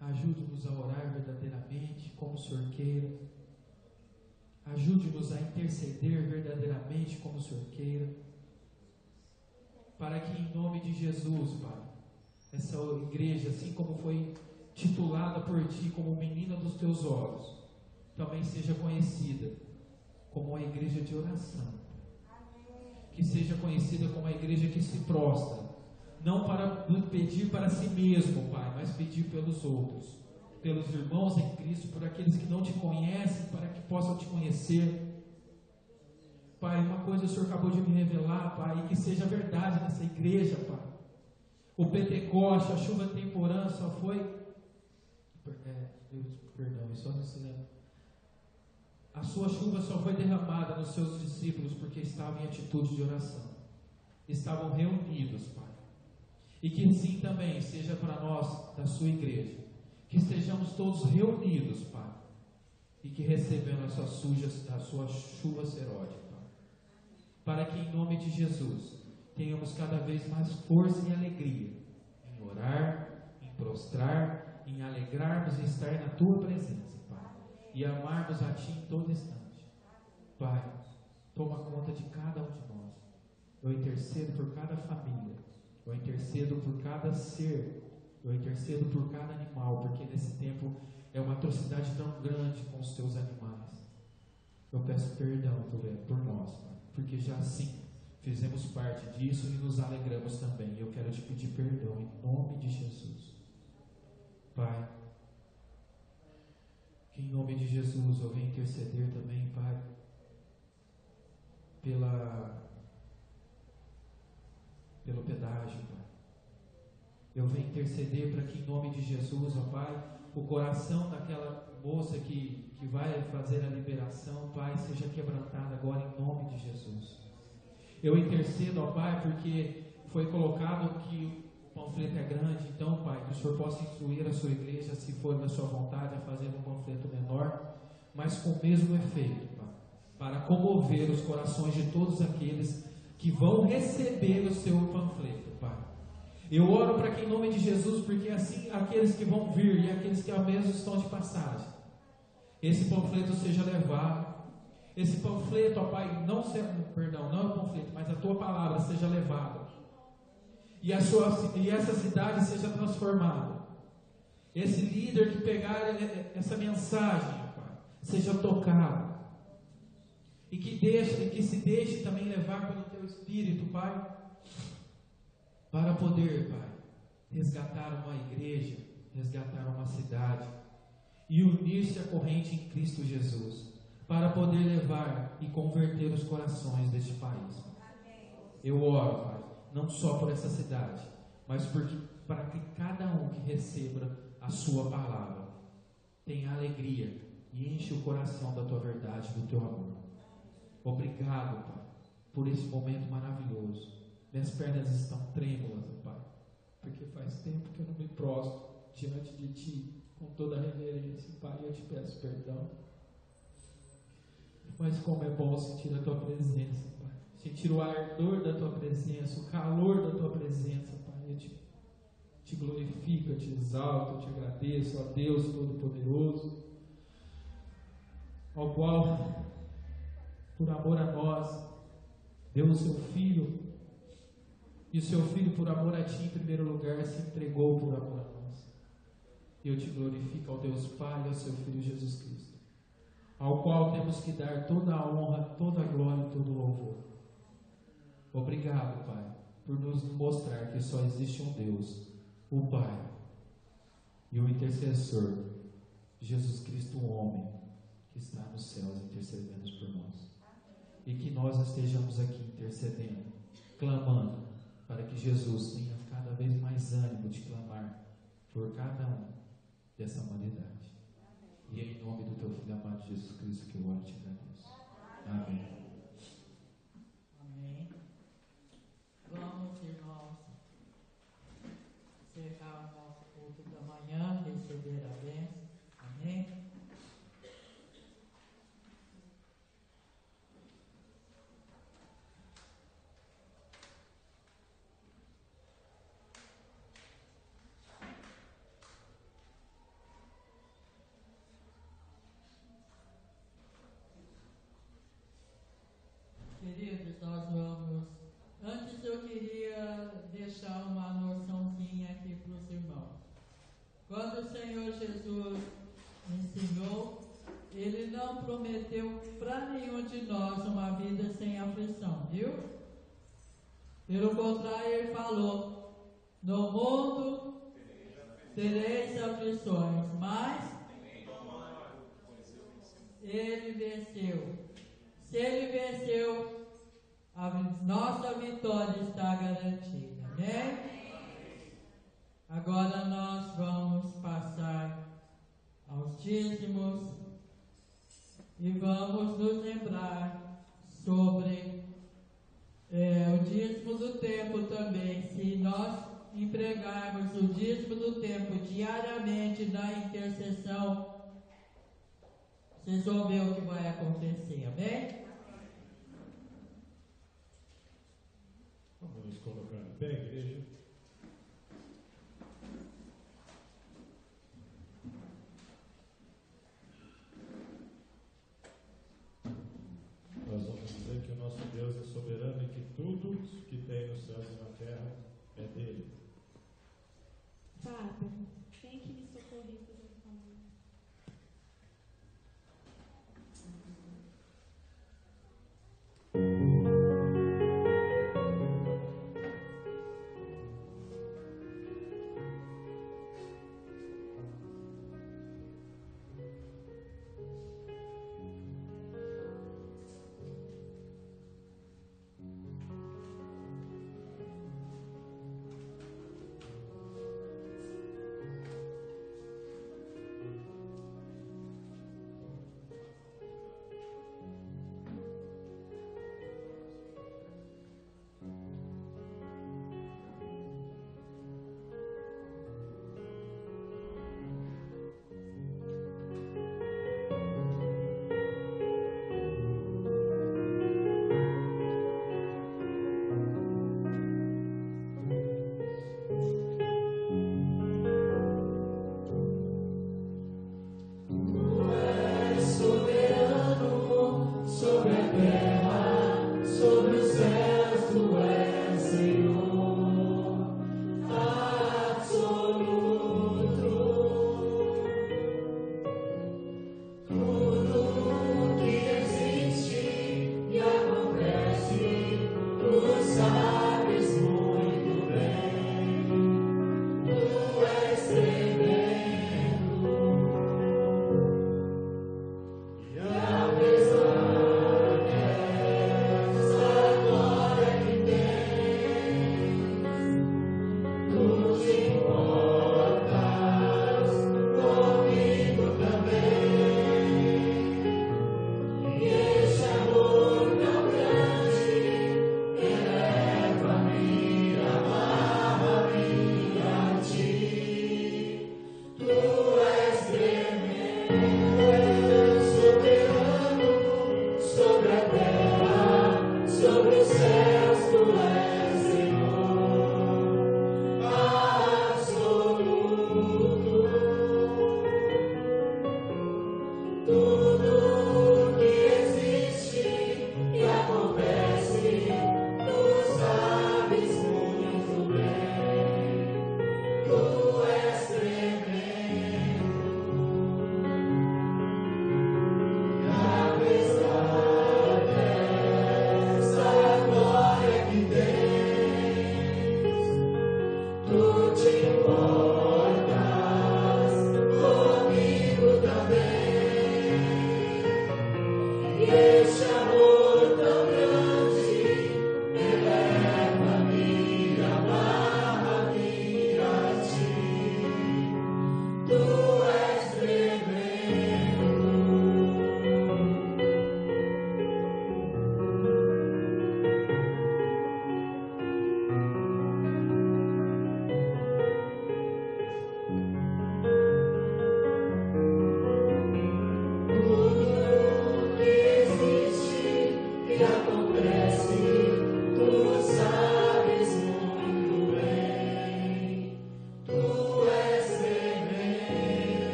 Ajude-nos a orar verdadeiramente como o Senhor queira. Ajude-nos a interceder verdadeiramente como o Senhor queira. Para que em nome de Jesus, Pai, essa igreja, assim como foi titulada por Ti como menina dos Teus olhos, também seja conhecida como uma igreja de oração. Que seja conhecida como uma igreja que se prostra, não para pedir para si mesmo, Pai, mas pedir pelos outros, pelos irmãos em Cristo, por aqueles que não Te conhecem, para que possam Te conhecer. Pai, uma coisa o Senhor acabou de me revelar, Pai, e que seja verdade nessa igreja, Pai. O Pentecoste, a chuva temporã só foi... Perdão, só nesse lembro. A sua chuva só foi derramada nos seus discípulos porque estavam em atitude de oração. Estavam reunidos, Pai. E que assim também seja para nós, da sua igreja. Que estejamos todos reunidos, Pai. E que recebemos a sua chuva seródica. Para que em nome de Jesus tenhamos cada vez mais força e alegria em orar, em prostrar, em alegrarmos e estar na Tua presença, Pai, e amarmos a Ti em todo instante. Pai, toma conta de cada um de nós. Eu intercedo por cada família, eu intercedo por cada ser, eu intercedo por cada animal, porque nesse tempo é uma atrocidade tão grande com os Teus animais. Eu peço perdão por nós, Pai, porque já assim fizemos parte disso e nos alegramos também. Eu quero Te pedir perdão em nome de Jesus. Pai, que em nome de Jesus eu venho interceder também, Pai, pelo pedágio, Pai. Eu venho interceder para que, em nome de Jesus, ó Pai, o coração daquela moça que vai fazer a liberação, Pai, seja quebrantado agora em nome de Jesus. Eu intercedo, ó Pai, porque foi colocado que o panfleto é grande, então, Pai, que o Senhor possa instruir a sua igreja, se for da sua vontade, a fazer um panfleto menor, mas com o mesmo efeito, Pai, para comover os corações de todos aqueles que vão receber o seu panfleto, Pai. Eu oro para que, em nome de Jesus, porque assim aqueles que vão vir e aqueles que ao menos estão de passagem, esse panfleto seja levado. Esse panfleto, ó Pai, não é o panfleto, mas a tua palavra seja levada. E essa cidade seja transformada. Esse líder que pegar essa mensagem, ó Pai, seja tocado. E que se deixe também levar pelo teu Espírito, Pai, para poder, Pai, resgatar uma igreja, resgatar uma cidade e unir-se à corrente em Cristo Jesus, para poder levar e converter os corações deste país. Eu oro, Pai, não só por essa cidade, mas para que cada um que receba a sua palavra tenha alegria e enche o coração da tua verdade, do teu amor. Obrigado, Pai, por esse momento maravilhoso. Minhas pernas estão trêmulas, Pai, porque faz tempo que eu não me prostro diante de Ti com toda a reverência, Pai, eu te peço perdão. Mas como é bom sentir a Tua presença, Pai, sentir o ardor da Tua presença, o calor da Tua presença, Pai, eu te glorifico, eu te exalto, eu te agradeço, ó Deus Todo-Poderoso, ao qual, por amor a nós, deu o Seu Filho. E o Seu Filho, por amor a Ti, em primeiro lugar, se entregou por amor a nós. Eu te glorifico ao Deus Pai e ao Seu Filho Jesus Cristo, ao qual temos que dar toda a honra, toda a glória e todo o louvor. Obrigado, Pai, por nos mostrar que só existe um Deus, o Pai, e o intercessor, Jesus Cristo, o homem, que está nos céus intercedendo por nós. E que nós estejamos aqui intercedendo, clamando, para que Jesus tenha cada vez mais ânimo de clamar por cada um dessa humanidade. E é em nome do Teu Filho amado Jesus Cristo que eu oro e te agradeço. Amém. Amém. Vamos, irmãos, encerrar o nosso culto da manhã, receber a bênção. Amém. Queridos, nós vamos. Antes eu queria deixar uma noçãozinha aqui para os irmãos. Quando o Senhor Jesus ensinou, Ele não prometeu para nenhum de nós uma vida sem aflição, viu? Pelo contrário, Ele falou: no mundo tereis aflições, mas Ele venceu. Se Ele venceu, a nossa vitória está garantida. Amém? Agora nós vamos passar aos dízimos e vamos nos lembrar sobre o dízimo do tempo também. Se nós empregarmos o dízimo do tempo diariamente na intercessão, vocês vão ver o que vai acontecer. Amém? Vamos colocar em pé, igreja. Nós vamos dizer que o nosso Deus é soberano e que tudo que tem nos céus e na terra é dele. Fábio, quem que me socorreu fazer um favor?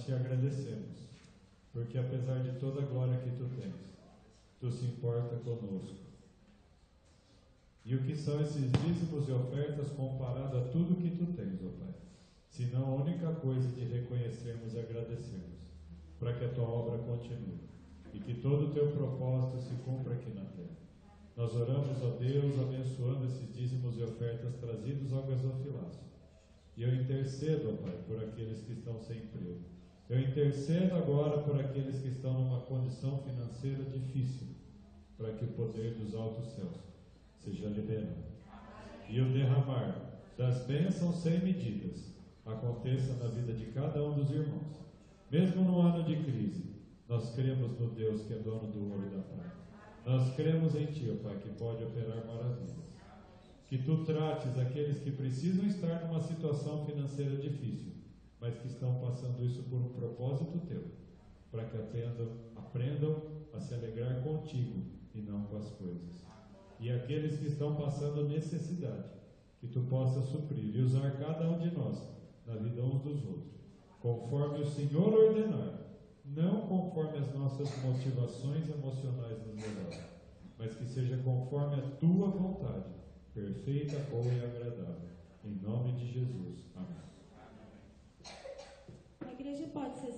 te agradecemos, porque apesar de toda a glória que tu tens, tu se importa conosco. E o que são esses dízimos e ofertas comparado a tudo que tu tens, ó Pai? Senão a única coisa de reconhecermos e agradecermos, para que a tua obra continue e que todo o teu propósito se cumpra aqui na terra. Nós oramos, ó Deus, abençoando esses dízimos e ofertas trazidos ao gasofilácio. E eu intercedo, ó Pai, por aqueles que estão sem emprego. Eu intercedo agora por aqueles que estão numa condição financeira difícil, para que o poder dos altos céus seja liberado. E o derramar das bênçãos sem medidas aconteça na vida de cada um dos irmãos. Mesmo no ano de crise, nós cremos no Deus que é dono do ouro e da prata. Nós cremos em Ti, ó Pai, que pode operar maravilhas. Que Tu trates aqueles que precisam estar numa situação financeira difícil, mas que estão passando isso por um propósito Teu, para que aprendam a se alegrar contigo e não com as coisas. E aqueles que estão passando necessidade, que Tu possa suprir e usar cada um de nós na vida uns dos outros, conforme o Senhor ordenar, não conforme as nossas motivações emocionais nos levaram, mas que seja conforme a Tua vontade, perfeita, boa e agradável. Em nome de Jesus. Amém. A igreja pode ser